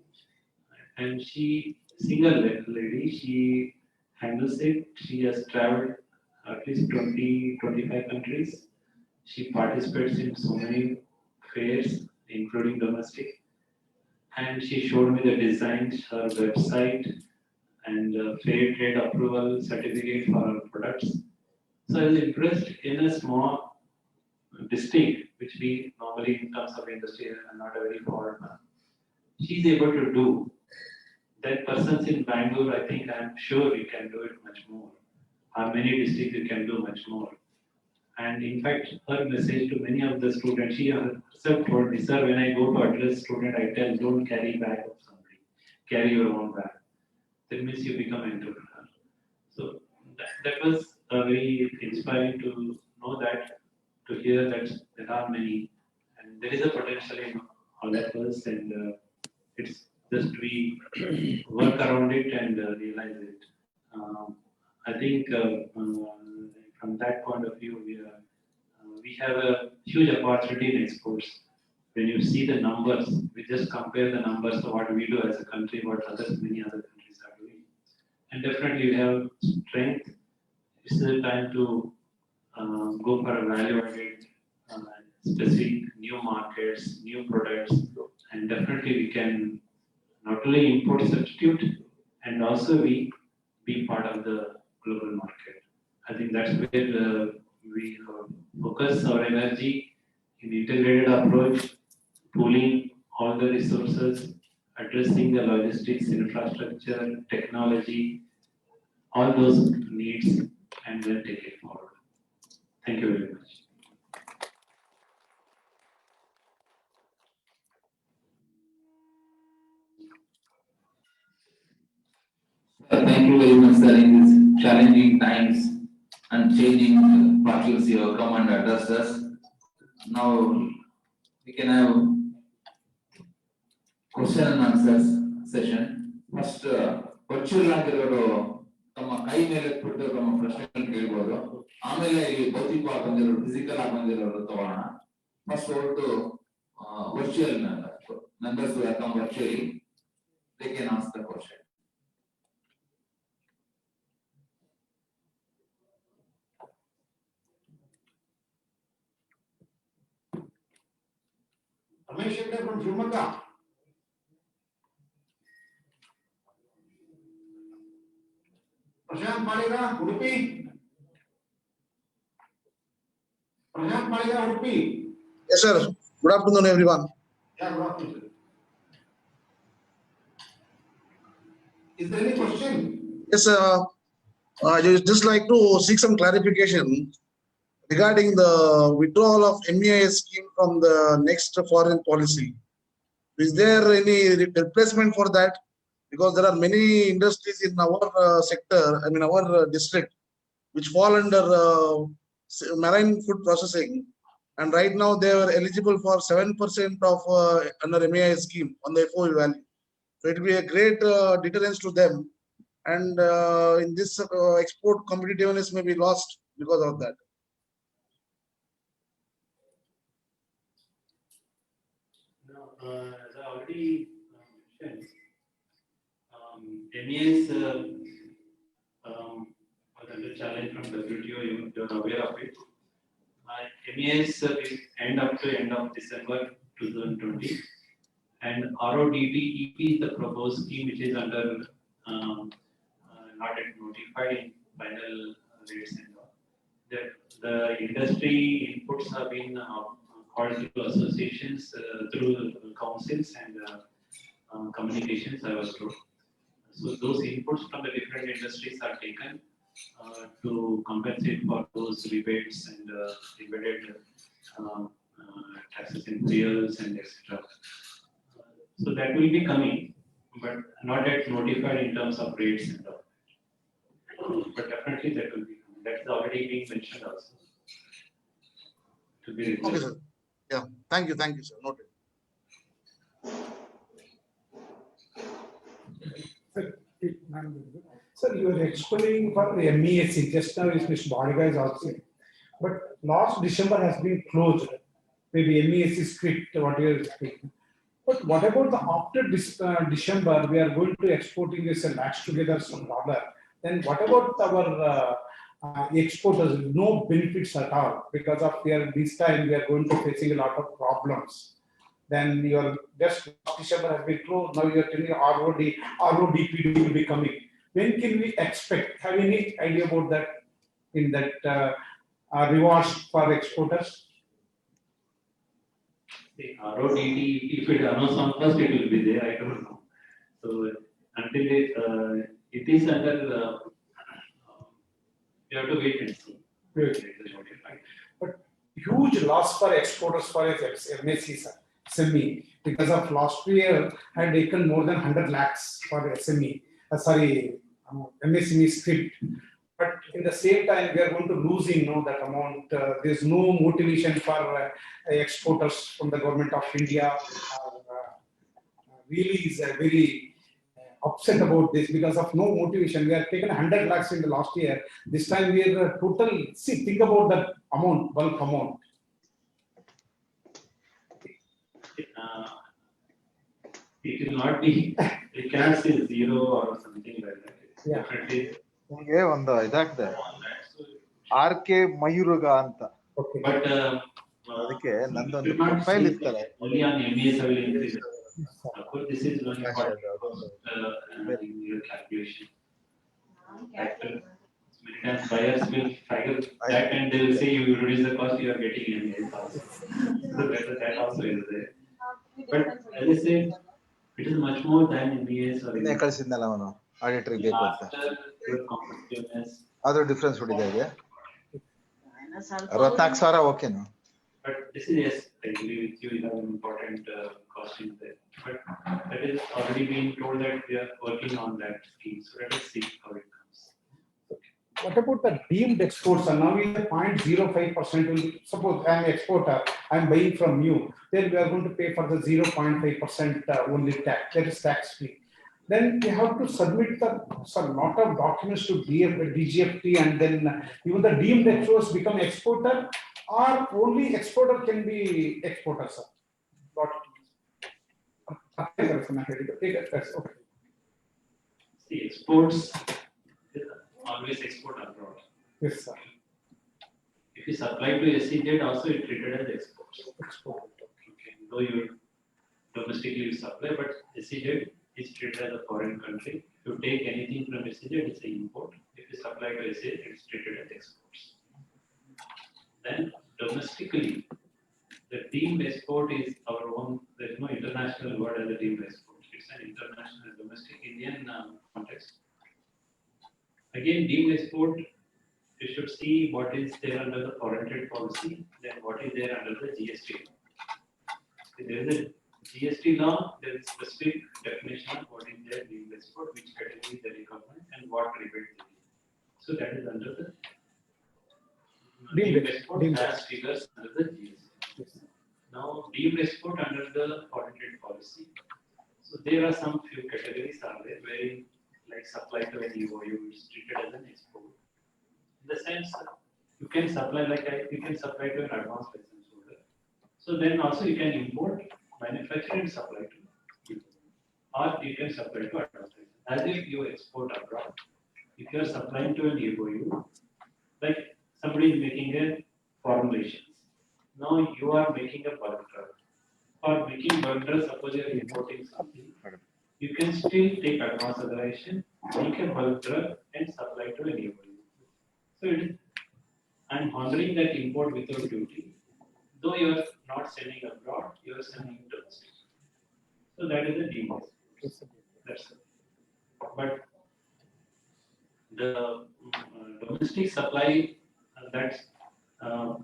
And she, single lady, she handles it. She has traveled at least 20-25 countries. She participates in so many fairs, including domestic. And she showed me the designs, her website, and fair trade approval certificate for her products. So I was impressed in a small district, which we normally in terms of industry are not a very forward man. She's able to do. That persons in Bangalore, I think I'm sure you can do it much more. How many districts you can do much more. And in fact, her message to many of the students, she herself told me, sir, when I go to address student, I tell, don't carry bag of somebody, carry your own bag. That means you become an entrepreneur. So that was very inspiring to know that, to hear that there are many, and there is a potential in all of us, and it's just we work around it and realize it. I think from that point of view, we have a huge opportunity in exports. When you see the numbers, we just compare the numbers of what we do as a country, what many other countries are doing. And definitely we have strength. It's the time to go for a value-added, specific new markets, new products, and definitely we can not only import substitute and also we be part of the global market. I think that's where we focus our energy in integrated approach, pooling all the resources, addressing the logistics, infrastructure, technology, all those needs, and then take it forward. Thank you very much. Thank you very much, sir. In these challenging times and changing parties, you have come and addressed us. Now we can have question and answers session. First, virtual ಆಗಿರೋರು ತಮ್ಮ ಕೈ ಮೇಲೆ ಕೊಟ್ಟು ತಮ್ಮ ಪ್ರಶ್ನೆಗಳನ್ನು ಕೇಳಬಹುದು. ಆಮೇಲೆ ಇಲ್ಲಿ ಭೌತಿಕವಾಗಿ ಬಂದಿರೋರು, ಫಿಸಿಕಲ್ ಆಗಿ ಬಂದಿರೋರು ತಗೋಣ. ಫಸ್ಟ್ ಹೊರಟು virtual members who have come virtually, they can ask the question. Ramesh Shekar from Shivamogga. Prashant Paliga, Udupi. Prashant Paliga, Udupi. Yes, sir. Good afternoon, everyone. Yeah, good afternoon. Is there any question? Yes, I would just like to seek some clarification regarding the withdrawal of MEIS scheme from the next foreign policy. Is there any replacement for that? Because there are many industries in our sector, I mean our district, which fall under marine food processing, And right now they are eligible for 7% of under MEIS scheme on the FOB value. So it will be a great deterrence to them. And in this export competitiveness may be lost because of that. Now, as I already mentioned, MES was under challenge from WTO. You are aware of it. MES will end up to end of December 2020, and RODTEP is the proposed scheme which is under not yet notified in final rates and all. The industry inputs have been called to associations through councils and communications, I was told. So those inputs from the different industries are taken to compensate for those rebates and embedded taxes and fuels and etc. So that will be coming, but not yet notified in terms of rates and all. But definitely that will be coming. That's already being mentioned also. To be Okay, sir. Yeah. Thank you, sir. Noted. Sir, you were explaining for the MESC, just now is Mr. Bhadiga is also. But last December has been closed. Maybe MESC script, whatever is speaking. But what about the after this December, we are going to exporting this and match together some dollar. Then what about our exporters? No benefits at all because of this time we are going to facing a lot of problems. Then your just December has been closed. Now you are telling RODP will be coming. When can we expect? Have any idea about that in that rewards for exporters? The RODT, if it announce on first, it will be there. I don't know. So until it is under, you have to wait and see. But huge loss for exporters for MSC, sir. SME, because of last year had taken more than 100 lakhs for SME, MSME script. But in the same time, we are going to losing that amount. There's no motivation for exporters from the government of India. Really is very upset about this because of no motivation. We have taken 100 lakhs in the last year. This time we are total. See, think about that amount, bulk amount. It will not be, it cannot say zero or something like that. Yeah. Definitely. ನಿಮಗೆ ಒಂದು ಇದಾಗ್ತದೆ RK ಮಯೂರುಗ ಅಂತ. But ಅದಕ್ಕೆ ನಂದೊಂದು profile ಇರ್ತಾರೆ. only on MES I will increase. Of course, this is one part in your calculation. Many times buyers will figure that and they will say you reduce the cost, you are getting MES also. So that also is there. But as I said, it is much more than MES or ಇನ್ನೇ ಕಳಿಸಿದ್ನಲ್ಲ ಅವನು auditor ಬೇಕು ಅಂತ. ಆದ್ರೂ difference ಹೊಡಿತಾ ಇದೆ. 64,000 ಓಕೆನಾ? But this is, yes, I agree with you, you have an important cost in there. But that is already being told that we are working on that scheme. So let us see how it comes. What about the deemed exports? And now we have 0.05%. Suppose I am an exporter, I am buying from you. Then we are going to pay for the 0.5% only tax. That is tax free. Then we have to submit some lot of documents to DGFT, and then even the deemed exporters become exporter, or only exporter can be exporter, sir. Okay. See, exports always export abroad. Yes, sir. If you supply to SEZ, also it treated as exports. Okay. Though you domestically you supply, but SEZ is treated as a foreign country. If you take anything from SEZ, it's an import. If you supply to SEZ, it's treated as exports. Then domestically, the deemed export is our own. There is no international word as a deemed export. It's an international domestic Indian context. Again, deemed export, you should see what is there under the foreign trade policy, then what is there under the GST law. If there is a GST law, there is specific definition of what is there deemed export, which category they recognize, and what rebate they give. So that is under the deemed export as figures under the GST. Now deemed export under the foreign trade policy. So there are some few categories are there where like supply to an EOU is treated as an export. In the sense you can supply you can supply to an advanced license holder. So then also you can import, manufacture and supply to, or you can supply to advanced license. As if you export abroad, if you are supplying to an EOU, like somebody is making a formulations. Now you are making a bulk drug. For making bulk drug, suppose you are importing something, you can still take advanced authorization, make a bulk drug and supply to an EOU. So it is, I'm honoring that import without duty, though you are not selling abroad, you are selling domestic. So that is a deemed export. That's it. But the domestic supply that's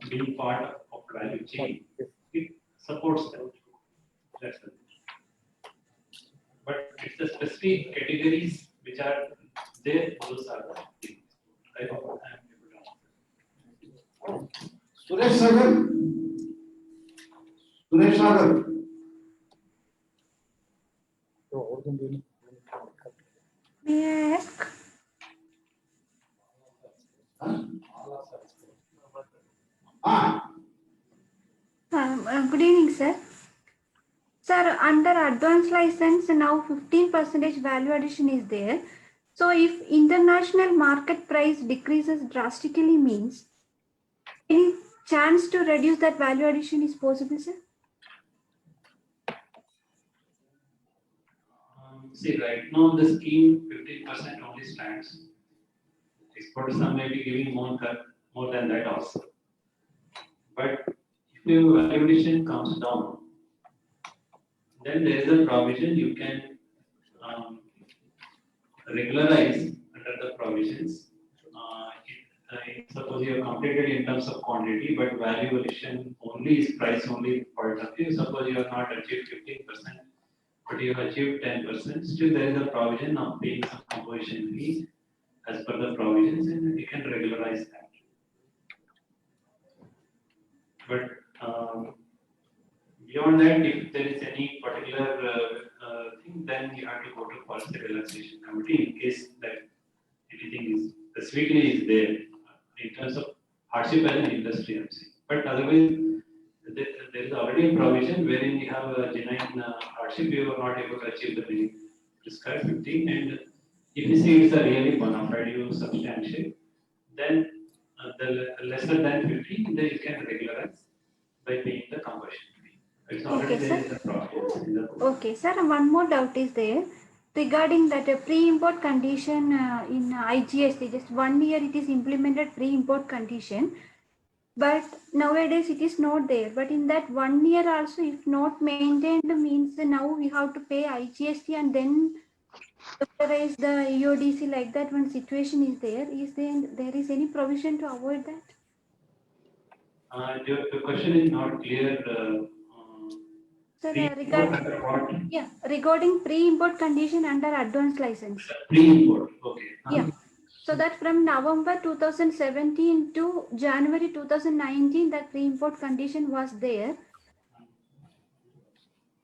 being part of value chain, it supports that. That's it. But it's the specific categories which are there, those are the things. I hope I am able to answer. Suresh Sagar. Suresh Sagar. May I ask? Good evening, sir. Sir, under advanced license, now 15% value addition is there. So if international market price decreases drastically means, any chance to reduce that value addition is possible, sir? See, right now the scheme 15% only stands. Exporters may be giving more than that also. But if your value addition comes down, then there is a provision you can regularize under the provisions. Suppose you have completed in terms of quantity, but value addition only is price only point of view. Suppose you have not achieved 15%, but you have achieved 10%, still there is a provision of paying some composition fee as per the provisions, and you can regularize that. But beyond that, if there is any particular thing, then you have to go to policy relaxation committee in case that anything is specifically is there in terms of hardship as an industry, I'm saying. But otherwise, there is already a provision wherein you have a genuine hardship, you are not able to achieve the prescribed 15, and if you see it's a really bona fide, you substantiate, then the lesser than 15, then you can regularize by paying the conversion fee. It's already Okay, there in the provisions. Okay, sir. One more doubt is there regarding that pre-import condition in IGST. Just 1 year it is implemented pre-import condition, but nowadays it is not there. But in that 1 year also, if not maintained, means now we have to pay IGST and then authorize the EODC like that. When situation is there is any provision to avoid that? Your question is not clear. Sir, Pre-import regarding pre-import condition under advanced license. Pre-import, okay. Yeah. So that from November 2017 to January 2019, that pre-import condition was there.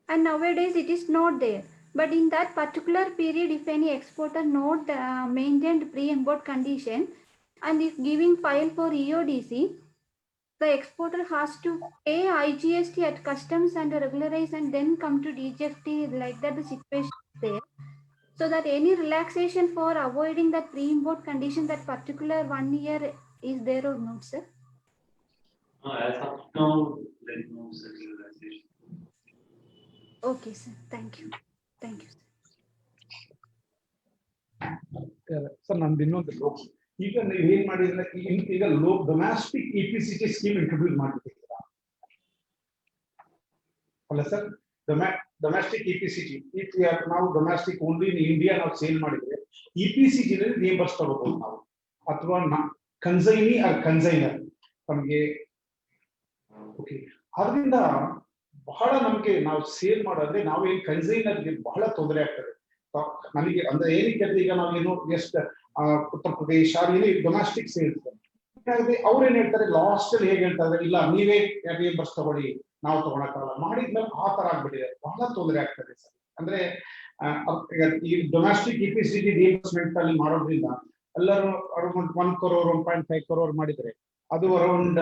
And nowadays it is not there. But in that particular period, if any exporter not maintained pre-import condition, and if giving file for EODC, the exporter has to pay IGST at customs and regularize and then come to DGFT, like that the situation is there. So that any relaxation for avoiding that pre-import condition, that particular 1 year is there or not, sir? As of now, there is no such relaxation. Okay, sir. Thank you. Thank you, sir. Sir ನಂದು ಇನ್ನೊಂದು ಲೋಕ್ ಈಗ ನೀವು ಏನ್ ಮಾಡಿದ್ರೆ ಈಗ domestic EPCG scheme introduce ಮಾಡ್ಬಿಟ್ಟಿದ್ದೀರಾ ಅಲ್ಲ sir? Domestic EPCG ನಾವು domestic only in India ನಾವು ಸೇಲ್ ಮಾಡಿದ್ರೆ EPCG ನಲ್ಲಿ ರಿಯಂಬರ್ಸ್ ತಗೋಬಹುದು ನಾವು, ಅಥವಾ ಕನ್ಸೈನಿ ಆರ್ ಕನ್ಸೈನರ್ ನಮಗೆ. ಓಕೆ, ಅದರಿಂದ ಬಹಳ ನಮ್ಗೆ ನಾವು ಸೇಲ್ ಮಾಡೋದ್ರೆ ನಾವೇನು ಕನ್ಸೈನರ್ಗೆ ಬಹಳ ತೊಂದರೆ ಆಗ್ತದೆ ನನಗೆ. ಅಂದ್ರೆ ಏನಕ್ಕೆ ಈಗ ನಾವೇನು ಎಷ್ಟು ಉತ್ತರ ಪ್ರದೇಶ ಇಲ್ಲಿ ಡೊಮ್ಯಾಸ್ಟಿಕ್ ಸೇಲ್ಸ್ ಅವ್ರೇನ್ ಹೇಳ್ತಾರೆ, ಲಾಸ್ಟ್ ಅಲ್ಲಿ ಹೇಗೆ ಹೇಳ್ತಾರೆ, ಇಲ್ಲ ನೀವೇ ರಿಯಂಬರ್ಸ್ ತಗೊಳ್ಳಿ, ನಾವು ತಗೊಳಕ್ಕಾಗಲ್ಲ. ಮಾಡಿದ್ಮೇಲೆ ಆ ತರ ಆಗ್ಬಿಟ್ಟಿದೆ, ಬಹಳ ತೊಂದರೆ ಆಗ್ತದೆ ಸರ್. ಅಂದ್ರೆ ಈಗ ಈ ಡೊಮೆಸ್ಟಿಕ್ EPCG ರಿಯಂಬರ್ಸ್ಮೆಂಟ್ ಅಲ್ಲಿ ಮಾಡೋದ್ರಿಂದ ಎಲ್ಲರೂ ಅರೌಂಡ್ 1 crore 1.5 crore ಮಾಡಿದ್ರೆ ಅದು ಅರೌಂಡ್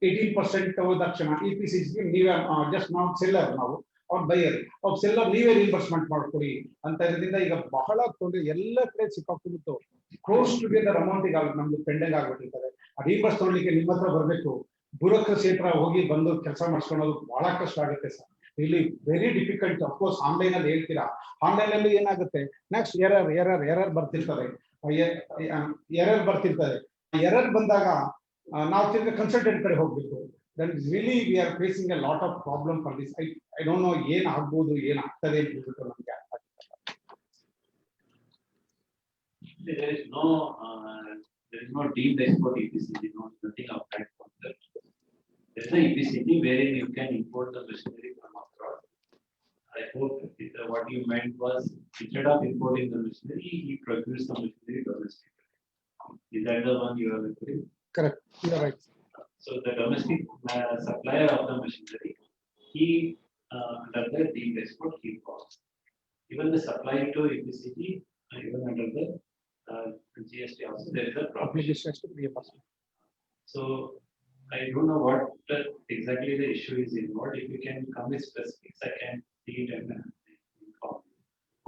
18% ಹೋದ ತಕ್ಷಣ EPCG ನೀವೇ ಜಸ್ಟ್ ನಾವು ಸೆಲ್ಲರ್, ನಾವು ಅವ್ರ ಬೈಯರ್, ಅವ್ರ ಸೆಲ್ಲರ್ ನೀವೇ ರಿಯಂಬರ್ಸ್ಮೆಂಟ್ ಮಾಡ್ಕೊಡಿ ಅಂತ ಇರೋದ್ರಿಂದ ಈಗ ಬಹಳ ತೊಂದರೆ, ಎಲ್ಲ ಕಡೆ ಸಿಕ್ಕಾಕ್ಬಿಟ್ಟು ಕ್ಲೋಸ್ ಟುಗೆದರ್ ಅಮೌಂಟ್ ಈಗ ನಮ್ದು ಪೆಂಡಿಂಗ್ ಆಗ್ಬಿಟ್ಟಿರ್ತಾರೆ. ರಿಯಂಬರ್ಸ್ ತೊಗೊಳ್ಳಿಕ್ಕೆ ನಿಮ್ಮ ಹತ್ರ ಬರಬೇಕು, ಬ್ಯೂರೋಕ್ರಸಿ ಹತ್ರ ಹೋಗಿ ಬಂದು ಕೆಲಸ ಮಾಡಿಸ್ಕೊಳ್ಳೋದು ಬಹಳ ಕಷ್ಟ ಆಗುತ್ತೆ ಸರ್. ಇಲ್ಲಿ ವೆರಿ ಡಿಫಿಕಲ್ಟ್. ಅಫ್ಕೋರ್ಸ್ ಆನ್ಲೈನ್ ಅಲ್ಲಿ ಹೇಳ್ತೀರಾ, ಆನ್ಲೈನ್ ಅಲ್ಲಿ ಏನಾಗುತ್ತೆ ನೆಕ್ಸ್ಟ್ ಎರರ್ ಬರ್ತಿರ್ತದೆ, ಎರರ್ ಬಂದಾಗ ನಾವು ತಿರ್ಗಿ ಕನ್ಸಲ್ಟೆಂಟ್ ಕಡೆ ಹೋಗ್ಬೇಕು. That is really we are facing A lot of problem for this. I don't know ಏನ್ ಆಗ್ಬೋದು, ಏನ್ ಆಗ್ತದೆ ಅಂತ ಹೇಳ್ಬಿಟ್ಟು ನಮ್ಗೆ ಅರ್ಥ ಆಗ್ತಿಲ್ಲ. There is no deemed export EPCG, nothing of that concept. There is an EPCG wherein you can import the machinery from abroad. I hope what you meant was instead of importing the machinery, he procures the machinery domestically. Is that the one you are referring? Correct, you are right. So the domestic supplier of the machinery, he under the deemed export he falls. Even the supply to EPCG, even under the GST also there is a problem. So I don't know what exactly the issue is involved. If you can come with specifics, I can see it and inform you.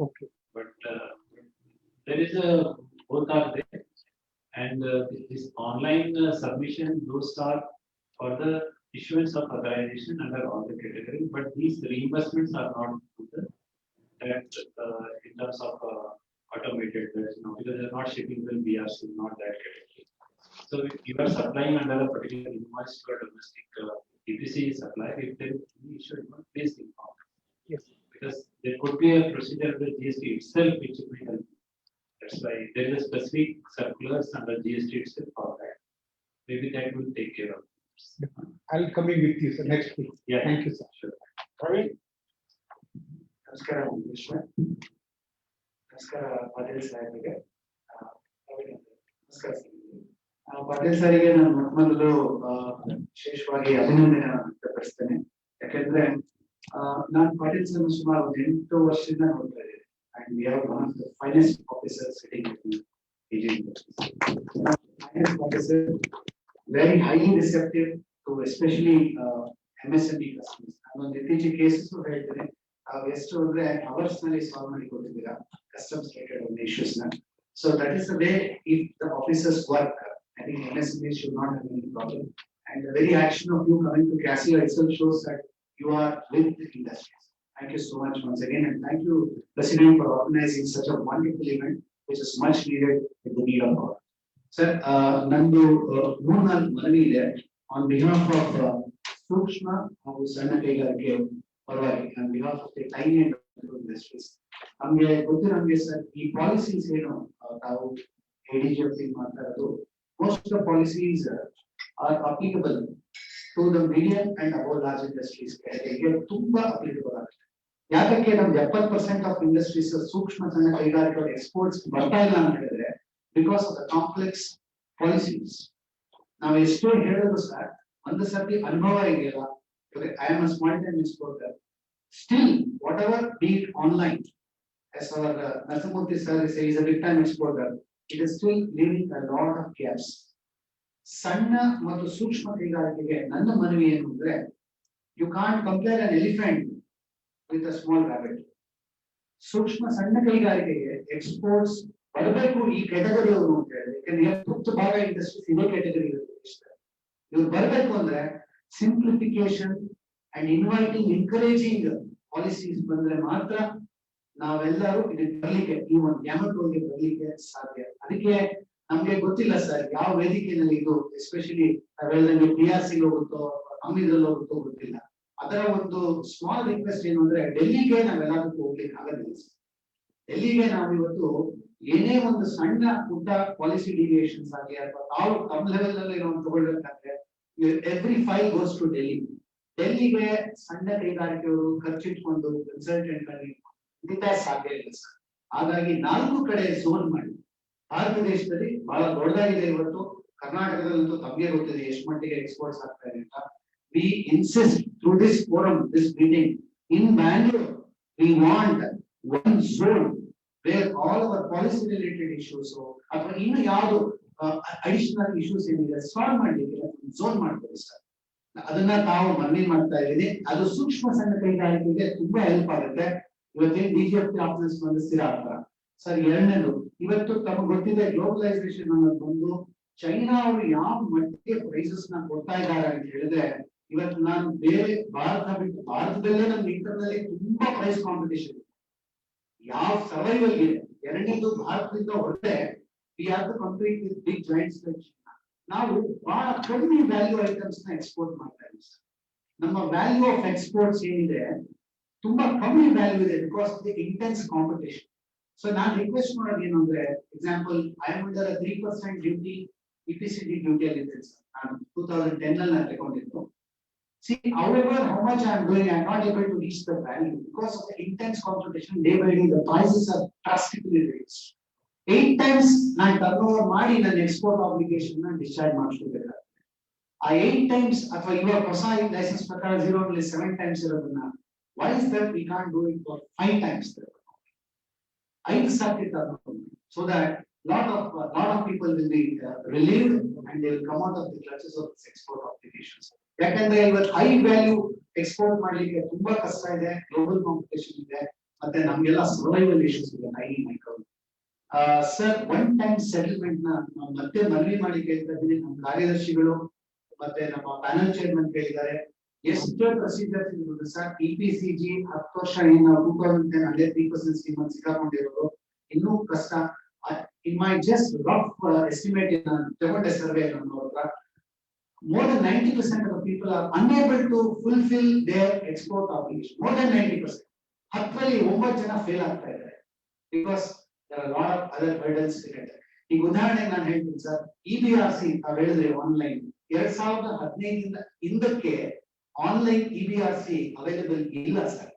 Okay. But there is a both are there, and this online submission, those are for the issuance of authorization under all the categories. But these reimbursements are not that in terms of automated version, because they are not shipping bill, BRC, not that category. So if you are supplying under a particular invoice to a domestic EPC supplier, if there is any issue, please inform. Yes. Because there could be a procedure of the GST itself which may help. That's why there is a specific circulars under GST itself for that. Maybe that will take care of it. I'll come in with you sir next week. Yeah. Thank you sir. Sure. ನಮಸ್ಕಾರ ವಿಶ್ವ. ನಮಸ್ಕಾರ ಪಾಟೀಲ್ ಸಾಹೇಬ್ರಿಗೆ. ನಮಸ್ಕಾರ ಪಾಟೀಲ್ ಸಾರಿಗೆ ನಾನು ಮೊದಲು ವಿಶೇಷವಾಗಿ ಅಭಿನಂದನೆ ವ್ಯಕ್ತಪಡಿಸ್ತೇನೆ. ಯಾಕಂದ್ರೆ ನಾನು ಪಾಟೀಲ್ ಸರ್ ಸುಮಾರು 8 ವರ್ಷದಿಂದ ನೋಡ್ತಾ ಇದ್ದೇನೆ. And we have one of the finest officers sitting in PG University. Finest officer, very highly receptive to especially MSME customers. ನಾನು ಇತ್ತೀಚೆಗೆ ಕೇಸಸ್ ಹೇಳ್ತೇನೆ, ಎಷ್ಟು ಅಂದ್ರೆ ಅವರ್ಸ್ ನಲ್ಲಿ ಸಾಲ್ವ್ ಮಾಡಿ ಕೊಟ್ಟಿದ್ದೀರಾ ಕಸ್ಟಮ್ಸ್ ರಿಲೇಟೆಡ್ ಇಶ್ಯೂಸ್ ನ. So that is the way if the officers work, I think MSME should not have any problem. And the very action of you coming to Casio itself shows that you are with the industries. Thank you so much once again, and thank you, President, for organizing such a wonderful event, which is much needed in the need of God. Sir, Nandu Moonal Manavide, on behalf of Sukshma and Sanna Kaigarike Parvati, on behalf of the tiny and micro industries, ನಮಗೆ ಗೊತ್ತಿರಂಗೆ sir, ಈ policies ಏನು ತಾವು ADGF ಮಾತಾಡೋದು, most of the policies are applicable to the medium and above large industries. ತುಂಬಾ applicable ಆಗುತ್ತೆ. ಯಾಕಂದ್ರೆ ನಮ್ದು 70% of industries ಸೂಕ್ಷ್ಮ ಸಣ್ಣ ಕೈಗಾರಿಕೆಗಳ ಎಕ್ಸ್ಪೋರ್ಟ್ಸ್ ಬರ್ತಾ ಇಲ್ಲ ಅಂತ ಹೇಳಿದ್ರೆ because of the complex policies. ನಾವು ಎಷ್ಟೋ ಹೇಳೋದು ಸರ್, ಒಂದು ಸರ್ತಿ ಅನುಭವ ಇದೆಯಲ್ಲ, I am a small time exporter, still what ever be it online, as our Nasamurthy sir is a big time exporter, it is still leaving a lot of gaps. ಸಣ್ಣ ಮತ್ತು ಸೂಕ್ಷ್ಮ ಕೈಗಾರಿಕೆಗೆ ನನ್ನ ಮನವಿ ಏನು ಅಂದ್ರೆ, you can't compare an elephant with a small rabbit. ಸೂಕ್ಷ್ಮ ಸಣ್ಣ ಕೈಗಾರಿಕೆಗೆ ಎಕ್ಸ್ಪೋರ್ಟ್ಸ್ ಬರಬೇಕು ಈ ಕ್ಯಾಟಗರಿ ಅವರು ಅಂತ ಹೇಳಿದ್ರೆ, ಯಾಕಂದ್ರೆ ತುರ್ತು ಭಾಗ ಇಂಡಸ್ಟ್ರೀಸ್ ಇದೇ ಕ್ಯಾಟಗರಿ ಇರುತ್ತೆ. ಇವ್ರು ಬರಬೇಕು ಅಂದ್ರೆ simplification and inviting encouraging policies ಬಂದ್ರೆ ಮಾತ್ರ ನಾವೆಲ್ಲರೂ ಇದಕ್ಕೆ ಬರ್ಲಿಕ್ಕೆ, ಈ ಒಂದು ಗ್ಯಾಮಟೋಗೆ ಬರ್ಲಿಕ್ಕೆ ಸಾಧ್ಯ. ಅದಕ್ಕೆ ನಮ್ಗೆ ಗೊತ್ತಿಲ್ಲ ಸರ್ ಯಾವ ವೇದಿಕೆಯಲ್ಲಿ ಇದು ಎಸ್ಪೆಷಲಿ ನಾವೆಲ್ಲಂಗೆ PRC ಹೋಗುತ್ತೋ ಇದ್ರಲ್ಲಿ ಹೋಗುತ್ತೋ ಗೊತ್ತಿಲ್ಲ. ಅದರ ಒಂದು ಸ್ಮಾಲ್ ರಿಕ್ವೆಸ್ಟ್ ಏನು ಅಂದ್ರೆ, ಡೆಲ್ಲಿಗೆ ನಾವೆಲ್ಲದಕ್ಕೂ ಹೋಗ್ಲಿಕ್ಕೆ ಆಗೋದಿಲ್ಲ. ಡೆಲ್ಲಿಗೆ ನಾವು ಇವತ್ತು ಏನೇ ಒಂದು ಸಣ್ಣ ಪುಟ್ಟ ಪಾಲಿಸಿ ಡಿವಿಯೇಷನ್ಸ್ ಆಗಲಿ ಅಥವಾ ತಾವು ತಮ್ಮ ಲೆವೆಲ್ ನಲ್ಲಿ ನಾವು ತಗೊಳ್ಬೇಕಂದ್ರೆ every file goes to Delhi. ಡೆಲ್ಲಿಗೆ ಸಣ್ಣ ಕೈಗಾರಿಕೆಯವರು ಖರ್ಚಿಟ್ಕೊಂಡು ಕನ್ಸಲ್ಟೆಂಟ್ ಆಗಿ ಹಿಡಿತಾ ಸಾಧ್ಯ ಇಲ್ಲ ಸರ್. ಹಾಗಾಗಿ 4 ಕಡೆ ಝೋನ್ ಮಾಡಿ, ಭಾರತ ದೇಶದಲ್ಲಿ ಬಹಳ ದೊಡ್ಡದಾಗಿದೆ ಇವತ್ತು. ಕರ್ನಾಟಕದಲ್ಲಂತೂ ತಮಗೆ ಗೊತ್ತಿದೆ ಎಷ್ಟು ಮಟ್ಟಿಗೆ ಎಕ್ಸ್ಪೋರ್ಟ್ಸ್ ಆಗ್ತಾ ಇದೆ ಅಂತ. we insist through this forum, this meeting in Bangalore, we want one zone where all our policy related issues ಅಥವಾ ಇನ್ನು ಯಾವುದು ಅಡಿಷನಲ್ ಇಶ್ಯೂಸ್ ಏನಿದೆ ಸಾಲ್ವ್ ಮಾಡಲಿಕ್ಕೆ ಝೋನ್ ಮಾಡ್ಬೋದು ಸರ್. ಅದನ್ನ ನಾವು ಮನವಿ ಮಾಡ್ತಾ ಇದ್ದೀವಿ. ಅದು ಸೂಕ್ಷ್ಮ ಸಣ್ಣ ಕೈಗಾರಿಕೆಗೆ ತುಂಬಾ ಹೆಲ್ಪ್ ಆಗುತ್ತೆ. ಇವತ್ತೇನು DGFT ಆಫೀಸ್ ಸ್ಪಂದಿಸ್ತೀರಾ ಅಂತ ಸರ್. ಎರಡನೇದು, ಇವತ್ತು ತಮಗೆ ಗೊತ್ತಿದೆ ಗ್ಲೋಬಲೈಸೇಷನ್ ಅನ್ನೋದು ಬಂದು ಚೈನಾ ಅವರು ಯಾವ ಮಟ್ಟಿಗೆ ಪ್ರೈಸಸ್ ನ ಕೊಡ್ತಾ ಇದ್ದಾರೆ ಅಂತ ಹೇಳಿದ್ರೆ, ಇವತ್ತು ನಾನು ಬೇರೆ ಭಾರತ ಬಿಟ್ಟು ಭಾರತದಲ್ಲೇ ನಮ್ಗೆ ಇಂಟರ್ನಲ್ಲಿ ತುಂಬಾ ಪ್ರೈಸ್ ಕಾಂಪಿಟೇಷನ್ ಯಾವ ಸರ್ವೈವಲ್ ಇದೆ. ಎರಡನೇದು, ಭಾರತದಿಂದ ಹೊರಟೆ we have to compete with big giants like China. ನಾವು ಬಹಳ ಕಡಿಮೆ ವ್ಯಾಲ್ಯೂ ಐಟಮ್ಸ್ ನ ಎಕ್ಸ್ಪೋರ್ಟ್ ಮಾಡ್ತಾ ಇದ್ದೀವಿ ಸರ್. ನಮ್ಮ ವ್ಯಾಲ್ಯೂ ಆಫ್ ಎಕ್ಸ್ಪೋರ್ಟ್ಸ್ ಏನಿದೆ ತುಂಬಾ ಕಮ್ಮಿ ವ್ಯಾಲ್ಯೂ ಇದೆ because of the intense competition. So ನಾನು ರಿಕ್ವೆಸ್ಟ್ ಮಾಡೋದು ಏನು ಅಂದ್ರೆ, example I am under 3% duty EPCD duty ಅಲ್ಲಿ ಇದೆ ಸರ್. ನಾನು 2010 ಅಲ್ಲಿ ನಾನು ತಗೊಂಡಿದ್ದು. See, however, how much I am doing, I am not able to reach the value because of the intense competition. Day by day, the prices are drastically raised. 8 times ನಾನು turnover ಮಾಡಿ ನನ್ನ export obligation ನ discharge ಮಾಡಿಸ್ಕೋಬೇಕಾಗುತ್ತೆ. ಆ 8 times ಅಥವಾ ಇವಾಗ ಹೊಸ licence ಪ್ರಕಾರ 0 ನಲ್ಲಿ 7 times ಇರೋದನ್ನ, why is that we can't do it for 5 times? 5 ಸರ್ತಿ turnover, so that lot of people will be relieved and they will come out of the clutches of this export obligations. ಯಾಕಂದ್ರೆ ಇವತ್ತು high value export ಮಾಡ್ಲಿಕ್ಕೆ ತುಂಬಾ ಕಷ್ಟ ಇದೆ, global competition ಇದೆ, ಮತ್ತೆ ನಮ್ಗೆಲ್ಲ ಸರ್ವೈವಲ್ ಇಶ್ಯೂಸ್ ಇದೆ. High micro sir, one time settlement ನ ನಾವು ಮತ್ತೆ ಮನವಿ ಮಾಡಿ ಕೇಳ್ತಾ ಇದ್ದೀನಿ. ನಮ್ಮ ಕಾರ್ಯದರ್ಶಿಗಳು ಮತ್ತೆ ನಮ್ಮ ಪ್ಯಾನಲ್ ಚೇರ್ಮನ್ ಕೇಳಿದ್ದಾರೆ. ಎಷ್ಟು ಪ್ರೊಸೀಜರ್ ಇದೆ ಸರ್? EPCG 10 ವರ್ಷ ಏನು 2010 ಅಲ್ಲೇ 3% ಸ್ಕೀಮ್ ಅಲ್ಲಿ ಸಿಕ್ಕಾಕೊಂಡಿರೋದು ಇನ್ನೂ ಕಷ್ಟ. In my just rough estimate in a survey, more than 90% of the people are unable to fulfill their export obligation. More than 90%. Actually, 9 jana fail ಆಗ್ತಾ ಇದ್ದಾರೆ because there are a lot of other hurdles to get. ಈಗ ಉದಾಹರಣೆಗೆ ನಾನು ಹೇಳ್ತೀನಿ sir, EBRC ತಾವು ಹೇಳಿದ್ರೆ online 2015 ಇಂದ ಹಿಂದಕ್ಕೆ ಆನ್ಲೈನ್ EBRC ಅವೈಲೇಬಲ್ ಇಲ್ಲ ಸರ್.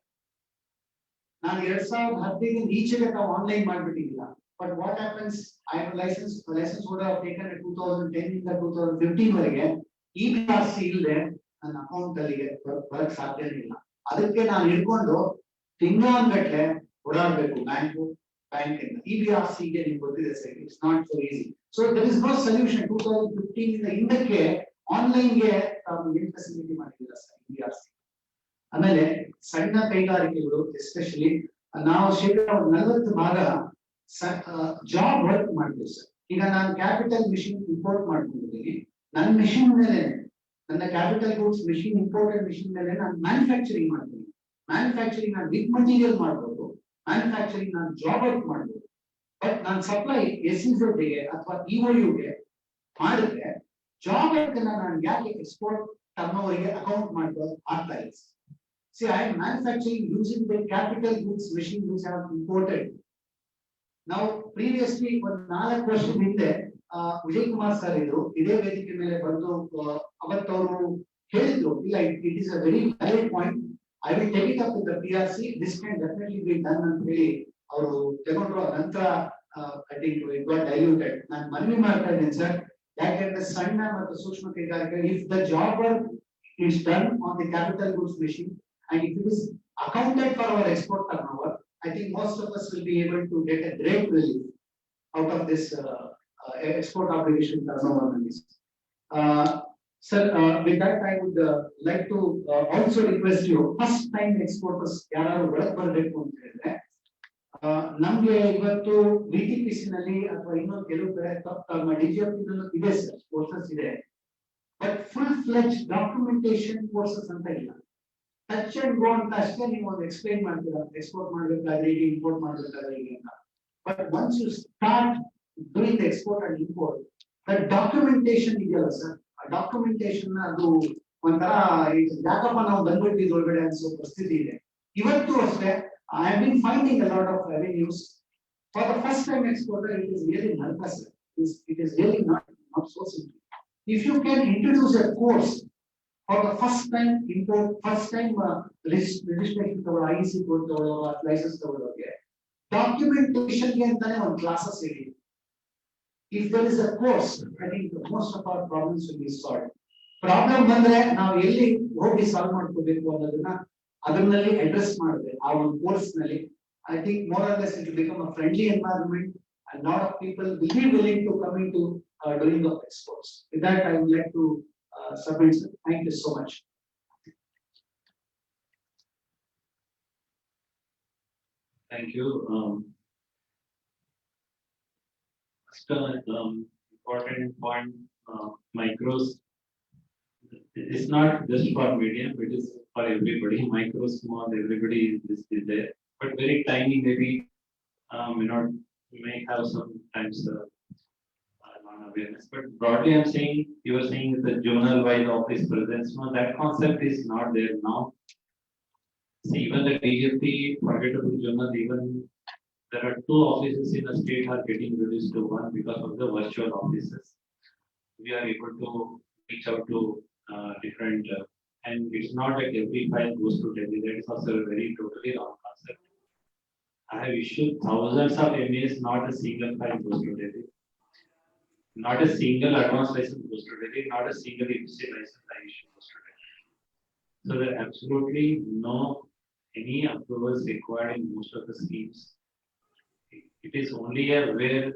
ನಾನು 2015 ಈಚೆಗೆ ತಾವು online ಮಾಡ್ಬಿಟ್ಟಿಲ್ಲ. But what happens? I have a license would have taken in 2010 ಇಂದ 2015 ವರೆಗೆ EBRC ಇಲ್ಲದೆ ನನ್ನ ಅಕೌಂಟ್ ಅಲ್ಲಿ ಬರಕ್ ಸಾಧ್ಯ ಇಲ್ಲ. ಅದಕ್ಕೆ ನಾನು ಹಿಡ್ಕೊಂಡು ತಿಂಗಳಗಟ್ಟಲೆ ಓಡಾಡ್ಬೇಕು ಬ್ಯಾಂಕ್ ಇಂದ. EBRC ಗೆ ನಿಮ್ಗೆ ಗೊತ್ತಿದೆ sir, it's not so easy. So there is no solution. 2015 ಇಂದ ಹಿಂದಕ್ಕೆ ಆನ್ಲೈನ್ ಗೆ ತಾವು ಏನ್ ಫೆಸಿಲಿಟಿ ಮಾಡಿಲ್ಲ ಸರ್ EBRC. ಆಮೇಲೆ ಸಣ್ಣ ಕೈಗಾರಿಕೆಗಳು ಎಸ್ಪೆಷಲಿ ನಾವು ಶೇಕಡ 40 ಭಾಗ ಜಾಬ್ ವರ್ಕ್ ಮಾಡ್ತೀವಿ ಸರ್. ಈಗ ನಾನು ಕ್ಯಾಪಿಟಲ್ ಮಿಷಿನ್ ಇಂಪೋರ್ಟ್ ಮಾಡ್ಕೊಂಡಿದ್ದೀನಿ. ನನ್ನ ಮಿಷಿನ್ ಮೇಲೆ, ನನ್ನ capital goods machine imported machine ಮೇಲೆ ನಾನು ಮ್ಯಾನುಫ್ಯಾಕ್ಚರಿಂಗ್ ಮಾಡ್ತೀನಿ. ಮ್ಯಾನುಫ್ಯಾಕ್ಚರಿಂಗ್ ನಾನು ಬಿಗ್ ಮಟೀರಿಯಲ್ ಮಾಡ್ಬೋದು, ಮ್ಯಾನುಫ್ಯಾಕ್ಚರಿಂಗ್ ನಾನು ಜಾಬ್ ವರ್ಕ್ ಮಾಡ್ಬೋದು. ಬಟ್ ನಾನು ಸಪ್ಲೈ SEZ ಗೆ ಅಥವಾ EOU ಗೆ ಮಾಡಿದ್ರೆ ಜಾಬ್ ವರ್ಕ್ ನಾನು ಯಾಕೆ ಎಕ್ಸ್ಪೋರ್ಟ್ ಟರ್ನೋವರ್ಗೆ ಅಕೌಂಟ್ ಮಾಡ್ಬೋದು ಆಗ್ತಾ ಇಲ್ಲ. See, I am manufacturing using the capital goods machine which I have imported. Now, previously, ಒಂದು 4 ವರ್ಷದ ಹಿಂದೆ ವಿಜಯ್ ಕುಮಾರ್ ಸರ್ ಇದ್ರು, ಇದೇ ವೇದಿಕೆ ಮೇಲೆ ಬಂದು ಅವತ್ತವರು ಹೇಳಿದ್ರು, ಇಲ್ಲ it is a very valid point, I will take it up with the PRC, this can definitely be done ಅಂತ ಹೇಳಿ ಅವರು ತಗೊಂಡ್ರು. ನಂತರ I think it was diluted. ನಾನು ಮನವಿ ಮಾಡ್ತಾ ಇದ್ದೀನಿ ಸರ್, ಯಾಕೆಂದ್ರೆ ಸಣ್ಣ ಮತ್ತು ಸೂಕ್ಷ್ಮ ಕೈಗಾರಿಕೆ, if the job work is done on the capital goods machine and if it is accounted for our export turnover, I think most of us will be able to get a great relief out of this export obligation turnover. Sir, with that I would like to also request you, first time exporters ಯಾರು ಒಳಗೆ ಬರಬೇಕು ಅಂತ ಹೇಳಿದ್ರೆ, ನಮ್ಗೆ ಇವತ್ತು VTPC ನಲ್ಲಿ ಅಥವಾ ಇನ್ನೊಂದು ಕೆಲವು ಕಡೆ DGFT ನಲ್ಲೂ ಇದೆ ಸರ್, ಕೋರ್ಸಸ್ ಇದೆ. ಬಟ್ ಫುಲ್ ಫ್ಲೆಜ್ ಡಾಕ್ಯುಮೆಂಟೇಶನ್ ಕೋರ್ಸಸ್ ಅಂತ ಇಲ್ಲ. ಟಚ್ ಅಂಡ್ ಗೋ ಅಂತ ಅಷ್ಟೇ ನೀವು ಒಂದು ಎಕ್ಸ್ಪ್ಲೈನ್ ಮಾಡ್ತೀರಾ, ಎಕ್ಸ್ಪೋರ್ಟ್ ಮಾಡ್ಬೇಕಾದ್ರೆ ಈಗ, ಇಂಪೋರ್ಟ್ ಮಾಡ್ಬೇಕಾದ್ರೆ ಈಗ ಅಂತ. But once you start doing the export and import, the documentation ಇದೆಯಲ್ಲ ಸರ್, ಆ ಡಾಕ್ಯುಮೆಂಟೇಶನ್ ಅದು ಒಂಥರ ಯಾಕಪ್ಪ ನಾವು ಬಂದ್ಬಿಟ್ಟು ಒಳಗಡೆ ಅನ್ಸೋ ಪರಿಸ್ಥಿತಿ ಇದೆ. ಇವತ್ತು ಅಷ್ಟೇ I have been finding a lot of revenues for the first time exporter. It is really nervous, it is really not so simple. If you can introduce a course for the first time import, first time registration to IEC code to license to documentation ke antane one classes ide. If there is a course, I think most of our problems will be solved. Problem ಬಂದ್ರೆ ನಾವು ಎಲ್ಲಿ ಹೋಗಿ solve ಮಾಡ್ಕೋಬೇಕು ಅನ್ನೋದನ್ನ ಅದರಲ್ಲಿ address ಮಾಡಿದ್ರೆ ಆ ಒಂದು ಕೋರ್ಸ್ ನಲ್ಲಿ I think more or less it become a friendly environment and lot of people will be willing to come into doing of exports. With that, I would like to submit. Thank you so much. Thank you. First, important point, micros. It's not just for medium, it is for everybody. Micro, small, everybody is there. But very tiny, maybe may have sometimes non-awareness. But broadly, I'm saying, you were saying the zonal-wide office presence. No, that concept is not there now. See, even the DGFT, forgettable journal, even there are 2 offices in the state are getting reduced to 1 because of the virtual offices. We are able to reach out to different, and it's not like every file goes to Delhi. That is also a very totally wrong concept. I have issued thousands of MAs, not a single file goes to Delhi. Not a single advance license goes to Delhi, not a single EPC license I issue goes to Delhi. So there are absolutely no any approvals required in most of the schemes. It is only where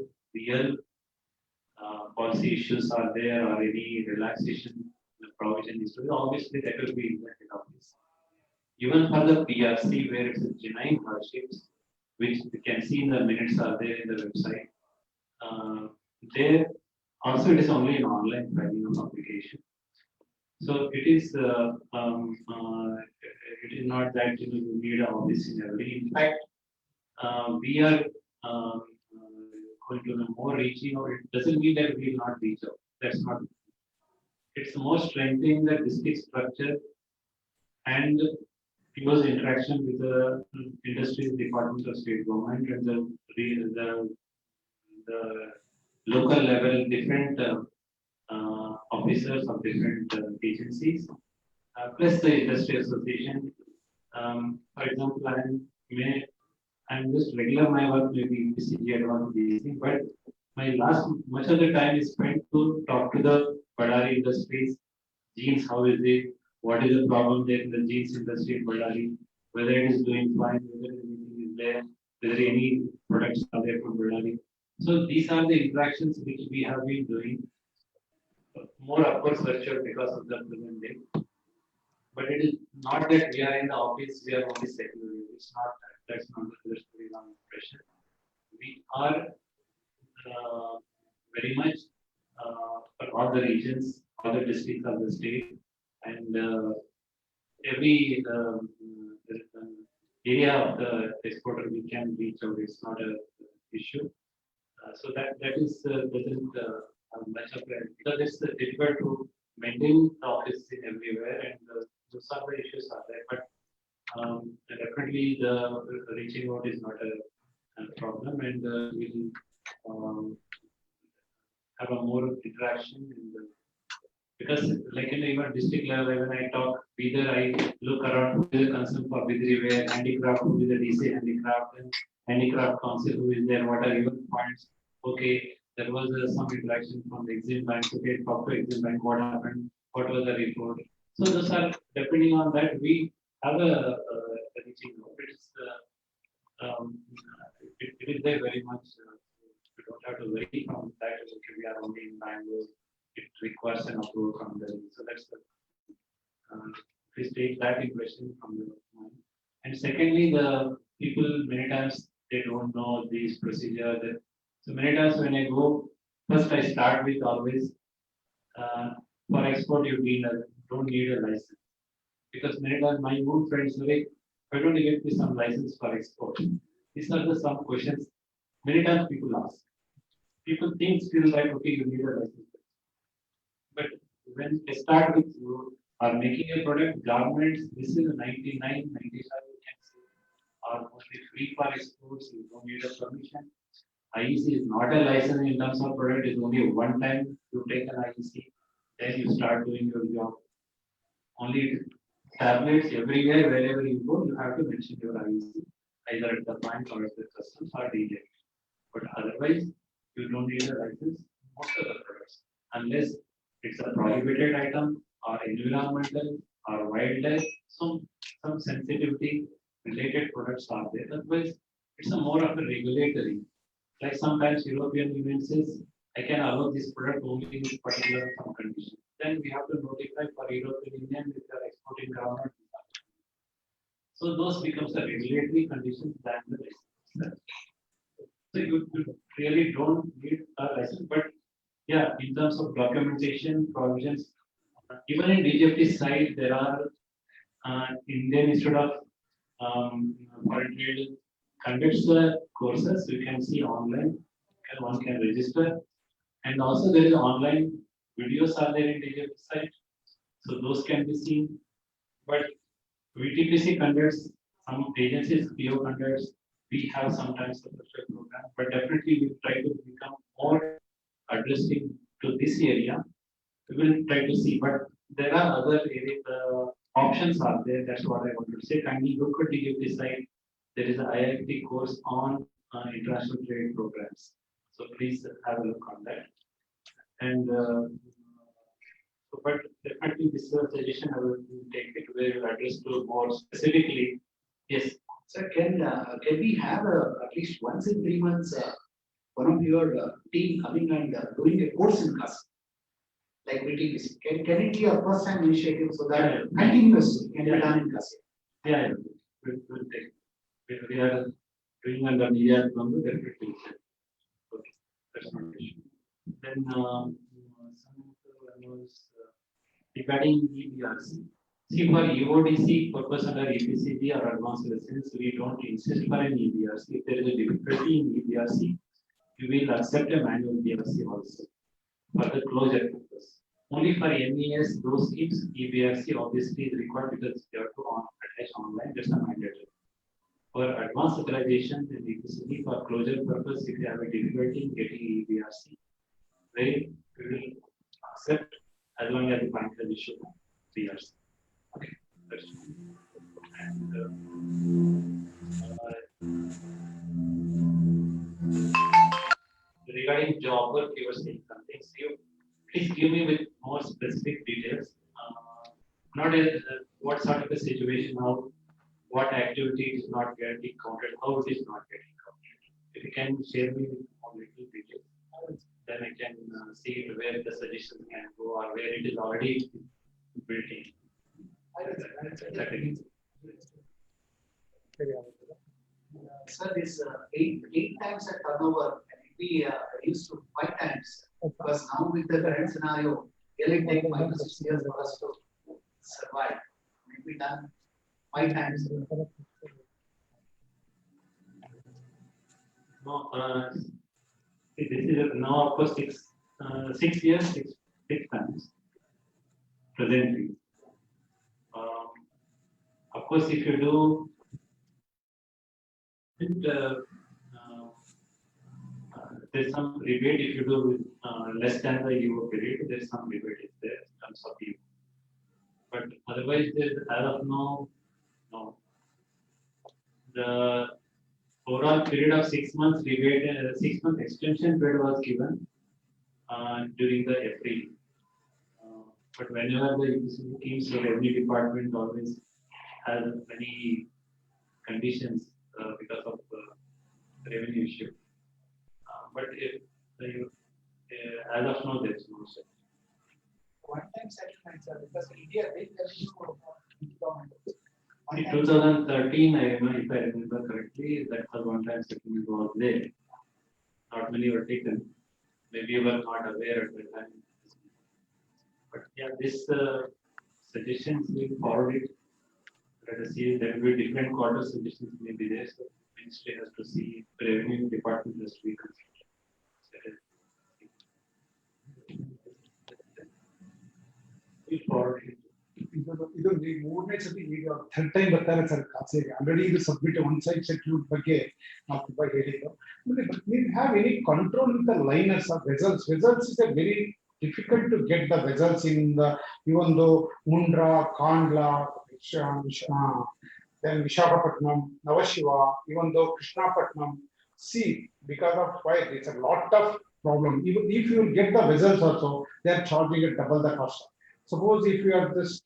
real policy issues are there or any relaxation provision is to be, obviously that will be implemented on this. Even for the PRC where it's a genuine hardships, which we can see in the minutes are there in the website. There also it is only an online filing of application. So it is not that you need an office in every. In fact, we are going to be more reaching out. It doesn't mean that we will not reach out. That's not. It's more strengthening the district structure and close interaction with the industries, departments of state government and the local level different officers of different agencies, plus the industry association. For example, I'm just regular my work maybe BCG advanced these things, but my much of the time is spent to talk to the Ballari industries, jeans, how is it, what is the problem there in the jeans industry in Ballari, whether it is doing fine, whether anything is there, whether any products are there from Ballari. So these are the interactions which we have been doing. More upwards virtual because of the present day. But it is not that we are in the office, we are only secular. It's not that. That's not the very long impression. We are very much for all the regions, all the districts of the state, and every area of the exporter we can reach out. It's not a issue. So that is doesn't much of a, because it's difficult to maintain the office in everywhere, and those are the issues are there. But definitely the reaching out is not a problem, and we'll have a more interaction in the, because like in even district level when I talk, either I look around who is the concern for Bidriware, handicraft, who is the DC handicraft, and handicraft council who is there, what are even points. Okay, there was some interaction from the Exim Bank. Okay, talk to Exim Bank, what happened, what was the report. So those are, depending on that, we have a reaching out. It is there very much. We don't have to worry from that. Okay, we are only in Bangalore. It requires an approval from them. So that's the. Please take that impression from your mind. And secondly, the people many times they don't know these procedures. So many times when I go, first I start with always for export you don't need a license, because many times my own friends say, why don't you get me some license for export? These are the some questions many times people ask. People think still like, okay, you need a license. But when they start with you are making a product, governments, this is a 99, 95, you can say, are mostly free for exports, you don't need a permission. IEC is not a license in terms of product, it's only one time you take an IEC, then you start doing your job. Only tablets everywhere, wherever you go, you have to mention your IEC, either at the plant or at the customs or dealer. But otherwise, you don't need a license most of the products, unless it's a prohibited item or environmental or wildlife, some sensitivity related products are there. Otherwise, it's a more of a regulatory. Like sometimes European Union says, I can allow this product only in particular some conditions. Then we have to notify for European Union if they are exporting government. So those becomes the regulatory conditions than the license. So you really don't need a license, but yeah, in terms of documentation provisions, even in DGFT side, there are Indian Institute of Foreign Trade conducts the courses. You can see online, and one can register, and also there is online videos are there in DGFT site, so those can be seen. But VTPC conducts, some agencies, PO conducts. We have sometimes a special program, but definitely we try to become more addressing to this area. We will try to see, but there are other areas, options are there. That's what I want to say. Kindly look at DGFT site. There is an IIT course on international trade programs. So please have a look on that. And but definitely this is a suggestion I will take it where you address to more specifically. Yes. Sir, can we have at least once in 3 months one of your team coming and doing a course in CAS, like VTPC? Can it be a first time initiative so that continuous can be done in CAS? Yeah, we'll take. We are doing under media from the definitely. Okay, that's not an issue. Then some was regarding EBRC. See, for EODC purpose under EPCB or advanced lessons, we don't insist for an EBRC. If there is a difficulty in EBRC, we will accept a manual EBRC also for the closure purpose. Only for MES, those schemes, EBRC obviously is required because you have to attach online, that's a mandatory. For advanced authorization and EPCB for closure purpose, if you have a difficulty in getting EBRC, we will accept as long as the financial issue EBRC. Okay, that's and regarding job work, you were saying something. So you please give me with more specific details. Not what sort of a situation, how, what activity is not getting counted, how it is not getting counted. If you can share me with more little details, then I can see where the suggestions can go or where it is already built in. Sir, this 8 times at turnover can it be reduced to 5 times? Because now with the current scenario, it will take 5 to 6 years for us to survive. Maybe done 5 times. No, this is now of course 6 years, 6 times presently. Of course, if you do there's some rebate if you do less than the EO period, there's some rebate is there in terms of EO. But otherwise, there's as of now, no. The overall period of 6 months rebate, 6 month extension period was given during the April. But whenever the schemes, the revenue department always has many conditions because of revenue issue. But if as of now, there is no such. One time settlement, sir, because India they In 2013, I remember, if I remember correctly, that was one time settlement was there. Not many were taken. Maybe you were not aware at the time. But yeah, this suggestions will forward it. Let us see, there will be different quarter suggestions may be there. So ministry has to see, revenue department has to be considered. We'll forward it. ಇದು ಮೂರನೇ ಸತಿ ಈಗ third time ಬರ್ತಾರೆ sir ಖಾಸಗಿ already ಇದು submit one side settlement ಬಗ್ಗೆ ನಾವು ತುಂಬಾ ಹೇಳಿದ್ದು. ನೀವು have any control with the liners of vessels? Vessels is A very difficult to get the vessels in the, even though Mundra, Kandla, then Visakhapatnam, Navashiva, even though Krishnapatnam, see, because of fire, it's a lot of problem. Even if you get the vessels also, they are charging at double the cost. Suppose if you are just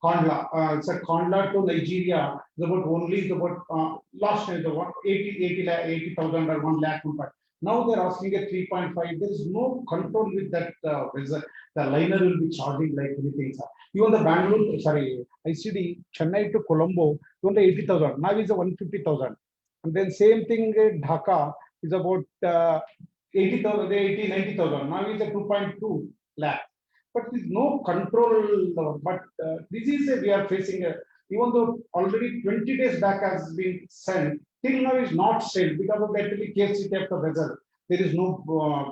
Kandla, so Kandla to Nigeria is about only is about last time the 80,000 or 1 lakh. Now they're asking a 3.5. There is no control with that vessel. The liner will be charging like anything. Sir. Even the Bangalore, sorry, ICD Chennai to Colombo, only 80,000. Now is a 150,000. And then same thing Dhaka is about 80,000, 80, 90,000. Now is a 2.2 lakh. But there's no control. But this is we are facing, even though already 20 days back has been sent, till now is not sent because of the KFC of the vessel. There is no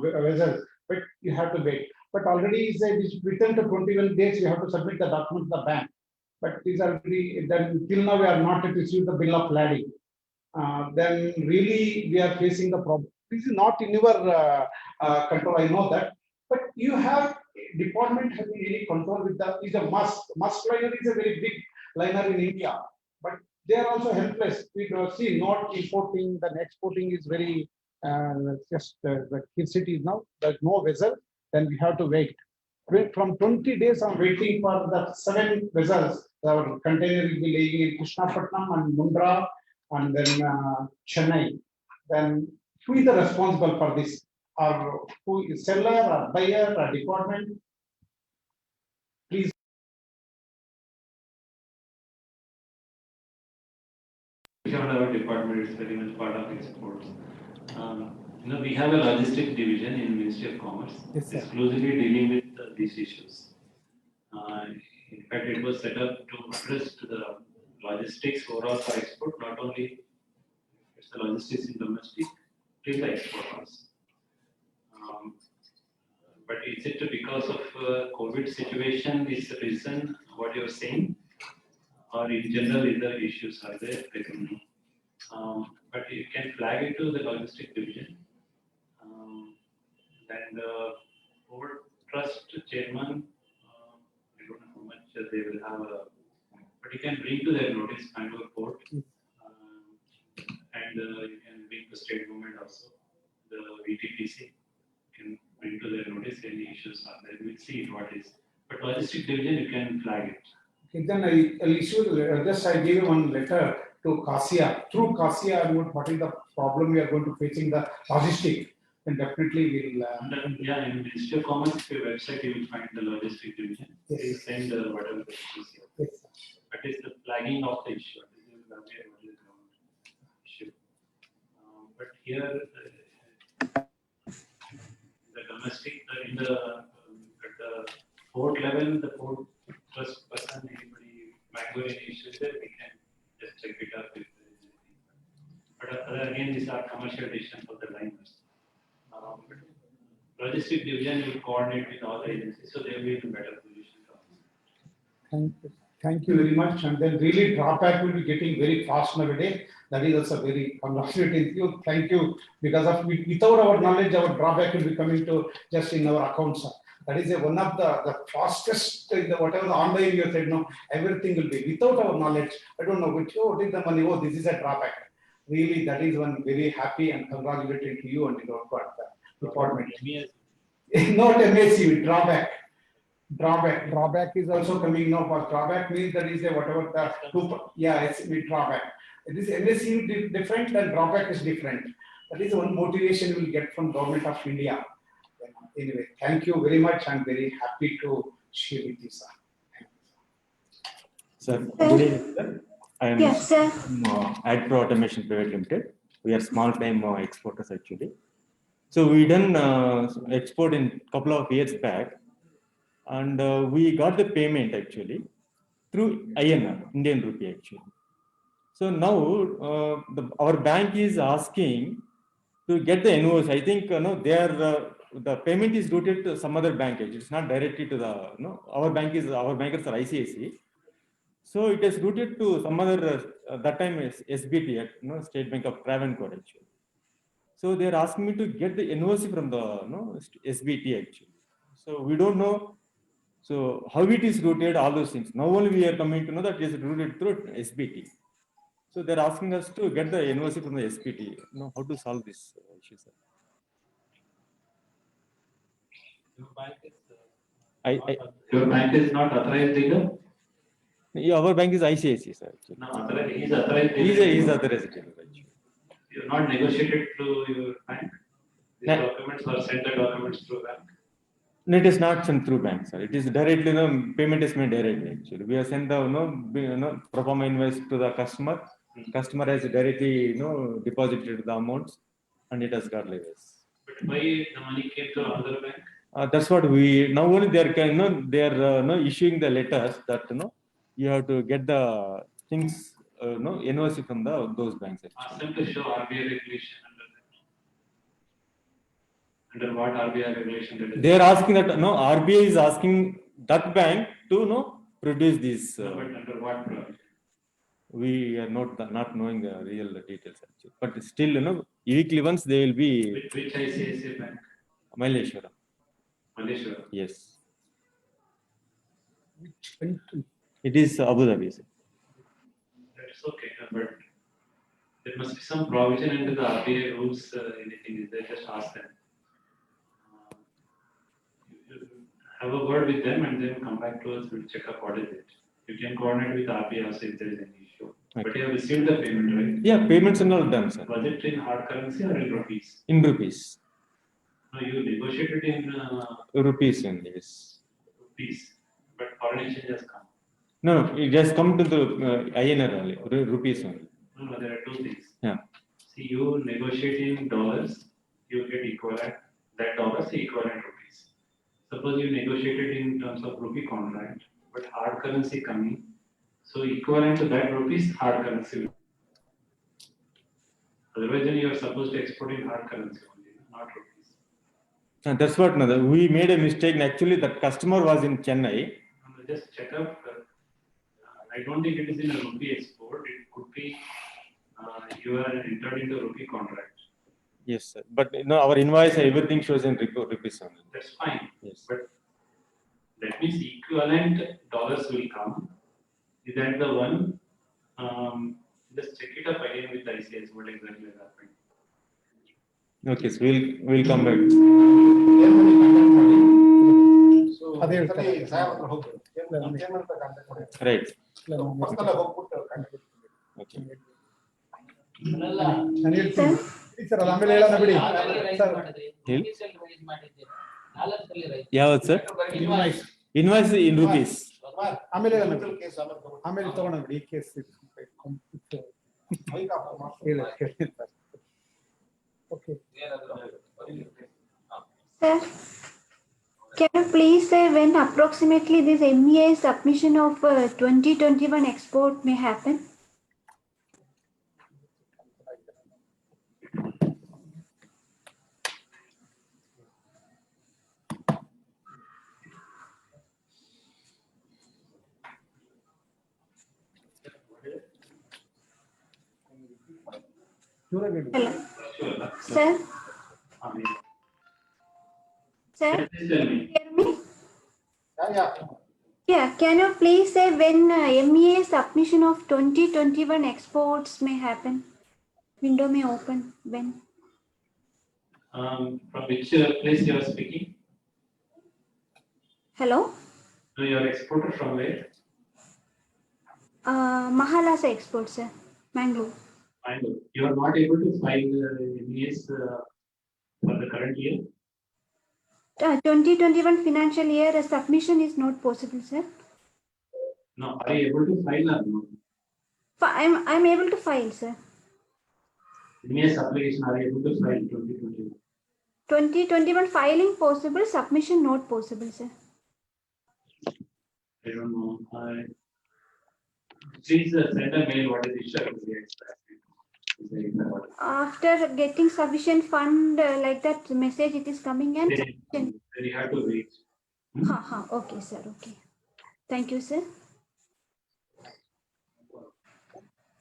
vessel, but you have to wait. But already is within the 21 days, you have to submit the document to the bank. But these are already, then till now we are not yet received the bill of lading. Then really we are facing the problem. This is not in your control, I know that. But you have department having any control with the is a must. Must liner is a very big liner in India, but they are also helpless. We see not importing, then exporting is very just the city is now. There's no vessel, then we have to wait. From 20 days, I'm waiting for the 7 vessels. Our container will be laying in Krishnapatnam and Mundra, and then Chennai. Then who is the responsible for this? Or who is seller or buyer or department? Please. Our department is very much part of exports. We have a logistics division in Ministry of Commerce, exclusively dealing with these issues. In fact, it was set up to address to the logistics overall for export, not only it's the logistics in domestic, till the export also. But is it because of COVID situation is the reason what you're saying, or in general is the issues are there? I don't know. But you can flag it to the logistic division. And the board trust chairman, I don't know how much they will have, but you can bring to their notice Bangalore port, and you can bring the state government also, the VTPC can bring to their notice any issues are there. We'll see what is. But logistic division, you can flag it. Okay, then I'll issue just I gave one letter to CASIA. Through CASIA, what is the problem we are going to facing the logistic, and definitely we'll. Yeah, in Ministry of Commerce website you will find the logistic division. Yes. They send whatever the issues here. Yes. That is the flagging of the issue. This is the issue. But here the domestic in the at the port level, the port trust person, anybody Bangalore any issues there, we can just check it up if there is anything. But again, these are commercial decisions for the liners. Logistic division will coordinate with all the agencies, so they will be in a better position. Thank you very much. And then really drawback will be getting very fast nowadays. That is also very congratulating you. Thank you. Because of without our knowledge, our drawback will be coming to just in our accounts. That is one of the fastest, whatever the online you said, no, everything will be without our knowledge. I don't know which, what is the money? Oh, this is a drawback. Really, that is one very happy and congratulating to you and your department. Not MSC, drawback. Drawback is also coming now. For drawback means that is a whatever it's drawback. This MSC different and drawback is different. That is one motivation we will get from Government of India. Anyway, thank you very much. I'm very happy to share with you, sir. Sir, good evening, sir. I am Yes, sir. AdPro Automation Private Limited. We are small time exporters actually. So we done export in couple of years back, and we got the payment actually through INR, Indian rupee actually. So now our bank is asking to get the invoice. I think they are the payment is routed to some other bank. Actually. It's not directly to the our bankers are ICICI. So it is routed to some other that time is SBT, State Bank of Travancore actually. So they are asking me to get the invoice from the SBT actually. So we don't know. So how it is routed, all those things. Now only we are coming to know that it is routed through SBT. So they are asking us to get the invoice from the SBT. How to solve this issue, sir? Your bank is not authorized dealer? Our bank is ICICI, sir. Actually. No, he's authorized dealer. He's authorized dealer. Actually. You have not negotiated through your bank? These No. documents or sent the documents through bank? No, it is not sent through bank, sir. It is directly, payment is made directly. Actually, we have sent the, pro forma invoice to the customer. Customer has directly, deposited the amounts, and it has got levies. But why the money came to another bank? That's what we now only they are issuing the letters that you have to get the things NOC from those banks. Ask Actually. them to show RBI regulation under that. Under what RBI regulation that is? They are asking that RBI is asking that bank to produce these. No, but under what? We are not knowing the real details actually, but still weekly once they will be. Which ICICI bank? Malleshwara. Malaysia. Yes. It is Abu Dhabi. Sir. That's okay, but there must be some provision into the RBI rules. Anything is there? Just ask them. Have a word with them and then come back to us. We'll check up what is it. You can coordinate with RBI also if there is any issue. Okay. But you have received the payment, right? Yeah, payments are all done, sir. Was it in hard currency or in rupees? In rupees. No, you negotiated in Rupees only, yes. rupees, but foreign exchange has come. No, it just come to the INR only, rupees only. No, there are two things. Yeah. See, you negotiate in dollars, you get equivalent, that dollars equivalent rupees. Suppose you negotiated in terms of rupee contract, but hard currency coming, so equivalent to that rupees, hard currency. Otherwise, then you are supposed to export in hard currency only, not rupees. And that's what we made a mistake. Actually, that customer was in Chennai. Just check up. I don't think it is in a rupee export. It could be you are entered into a rupee contract. Yes, sir. But our invoice, everything shows in rupees only. That's fine. Yes. But that means equivalent dollars will come. Is that the one? Just check it up again with ICS. What exactly has happened? Okay, so we'll come back. ಅದೇ ಸರಿ, ಹೇಳ್ತಾರೆ. ಸಾಹೇಬ್ರ ಹತ್ರ ಹೋಗ್ಬೇಕು. chairman ಹತ್ರ contact ಮಾಡಿ. Right. Personal ಆಗಿ ಹೋಗ್ಬಿಟ್ಟು contact ಮಾಡ್ತೀನಿ. Okay. ನಾನು ಹೇಳ್ತೀನಿ ಸರ್ ಅದು ಆಮೇಲೆ ಹೇಳೋಣ ಬಿಡಿ ಸರ್ ಯಾವತ್ತು ಸರ್? Invoice in rupees. ಆಮೇಲೆ ಹೇಳೋಣ Individual case ಆಮೇಲೆ ತಗೊಳ್ಳಿ. ಆಮೇಲೆ ತಗೋಣ ಬಿಡಿ ಈ ಕೇಸ್ Mic off ಮಾಡ್ತೀನಿ. ಹೇಳಿ sir okay Sir, can you please say when approximately this MEA submission of 2021 export may happen? Hello. Sir? Sir, Please tell me. hear me? Yeah. Yeah, can you please say when MEA submission of 2021 exports may happen? Window may open when? From which place you are speaking? Hello? No, you are exporter from where? Mahalasa Exports, sir. Mangalore. Bangalore. You are not able to file MES for the current year? 2021 financial year submission is not possible, sir. No, are you able to file or not? I'm able to file, sir. MES application, are you able to file 2021? 2021 filing possible, submission not possible, sir. I don't know. Please send a mail. What is the issue? After getting sufficient fund like that message, it is coming and. Then you have to wait. Okay, sir. Okay. Thank you, sir.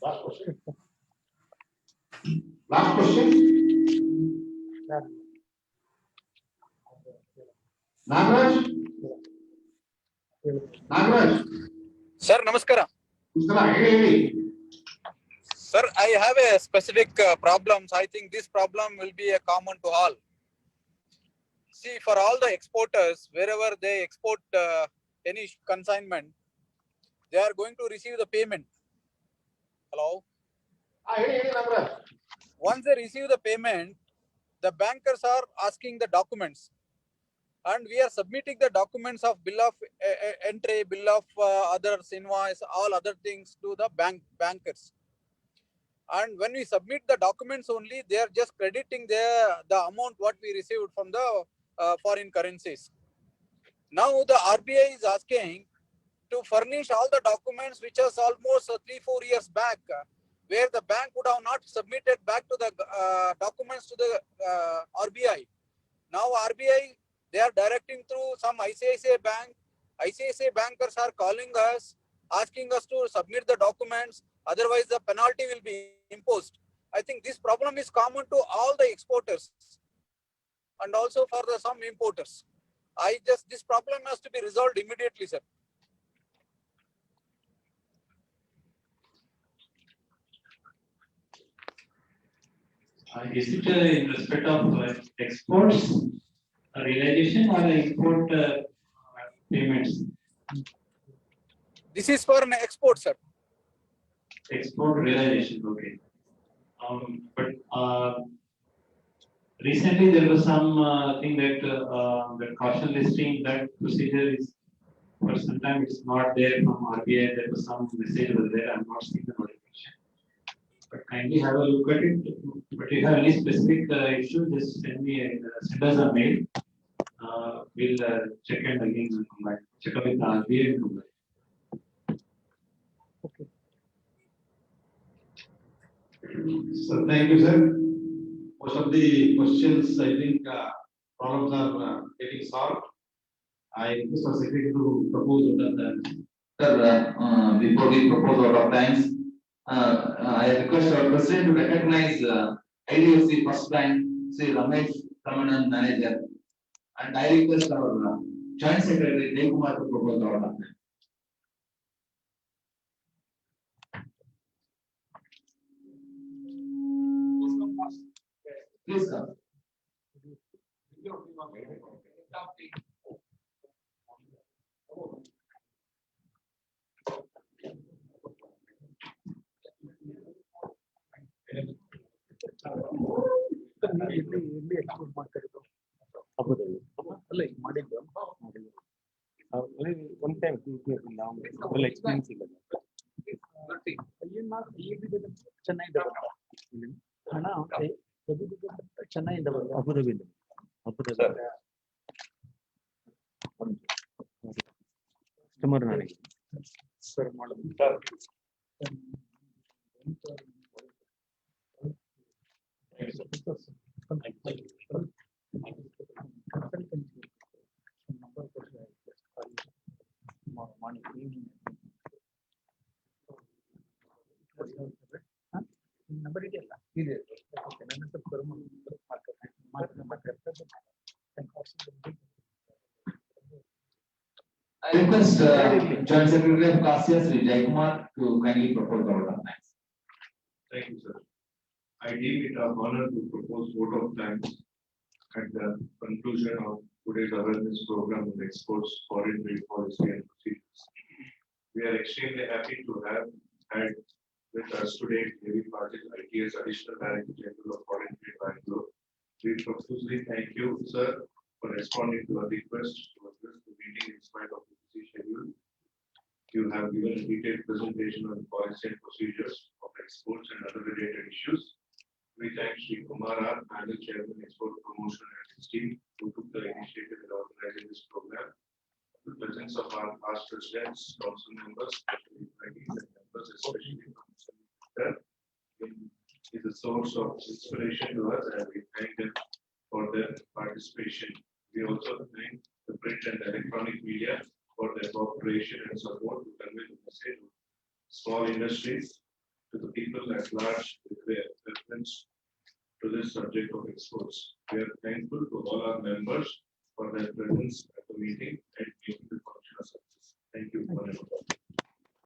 Last question. Last question. Nagraj? Nagraj? Sir, namaskara. Namaskara, ಹೇಳಿ. Sir, I have a specific problems. I think this problem will be a common to all. see, for all the exporters, wherever they export any consignment, they are going to receive the payment. Hello? Once they receive the payment, the bankers are asking the documents, and we are submitting the documents of bill of entry, bill of others, invoice, all other things to the bankers. And when we submit the documents only, they are just crediting the amount what we received from the foreign currencies. Now the RBI is asking to furnish all the documents which was almost 3-4 years back, where the bank would have not submitted back to the documents to the RBI. Now RBI, they are directing through some ICICI bank. ICICI bankers are calling us, asking us to submit the documents, otherwise the penalty will be imposed. I think this problem is common to all the exporters and also for some importers. This problem has to be resolved immediately, sir. Is it in respect of exports, realization, or import payments? This is for an export, sir. Export realization, okay. But recently there was some thing that the caution listing, that procedure is for some time it's not there from RBI. There was some message was there. I'm not seeing the notification. But kindly have a look at it. But if you have any specific issue, just send us a mail. We'll check and again come back. Check up with the RBI and come back. Okay. So thank you, sir. Most of the questions, I think, problems are getting solved. I request our secretary to propose what are the. Sir, before we propose out of times, I request our president to recognize IDFC First Bank, Sri Ramesh Ramanan, manager, and I request our joint secretary Dev to propose out of time. Please come. ಎಲ್ಲಿ export ಮಾಡ್ತಾ ಇರೋದು ಅಲ್ಲ ಈಗ ಮಾಡಿದ್ದು one time experience ಇಲ್ಲ ಚೆನ್ನಾಗಿದೆ ಹಣ ಚೆನ್ನಾಗಿದೆ ಅಬುದಾಬಿ ಕಸ್ಟಮರ್ ನನಗೆ ಸರ್ ಮಾಡೋದು ನಂಬರ್ ಇದೆಯಲ್ಲ ಇದೆ ನನ್ನ I request Joint Secretary of CASIA, Sri Jaikumar, to kindly propose the order of thanks. Thank you, sir. I deem it an honor to propose vote of thanks at the conclusion of today's awareness program on exports, foreign trade policy and procedures. We are extremely happy to have had with us today Devi Patil, ITS Additional Director General of Foreign Trade, Bangalore. We profusely thank you, sir, for responding to our request to address the meeting in spite of the busy schedule. You have given a detailed presentation on policy and procedures of exports and other related issues. We thank Sri Kumar, Panel Chairman, Export Promotion and his team, who took the initiative in organizing this program. The presence of our past presidents, council members, and members, especially is a source of inspiration to us, and we thank them for their participation. We also thank the print and electronic media for their cooperation and support to convey the message of small industries to the people at large with their reference to this subject of exports. We are thankful to all our members for their presence at the meeting and making the function a success. Thank you.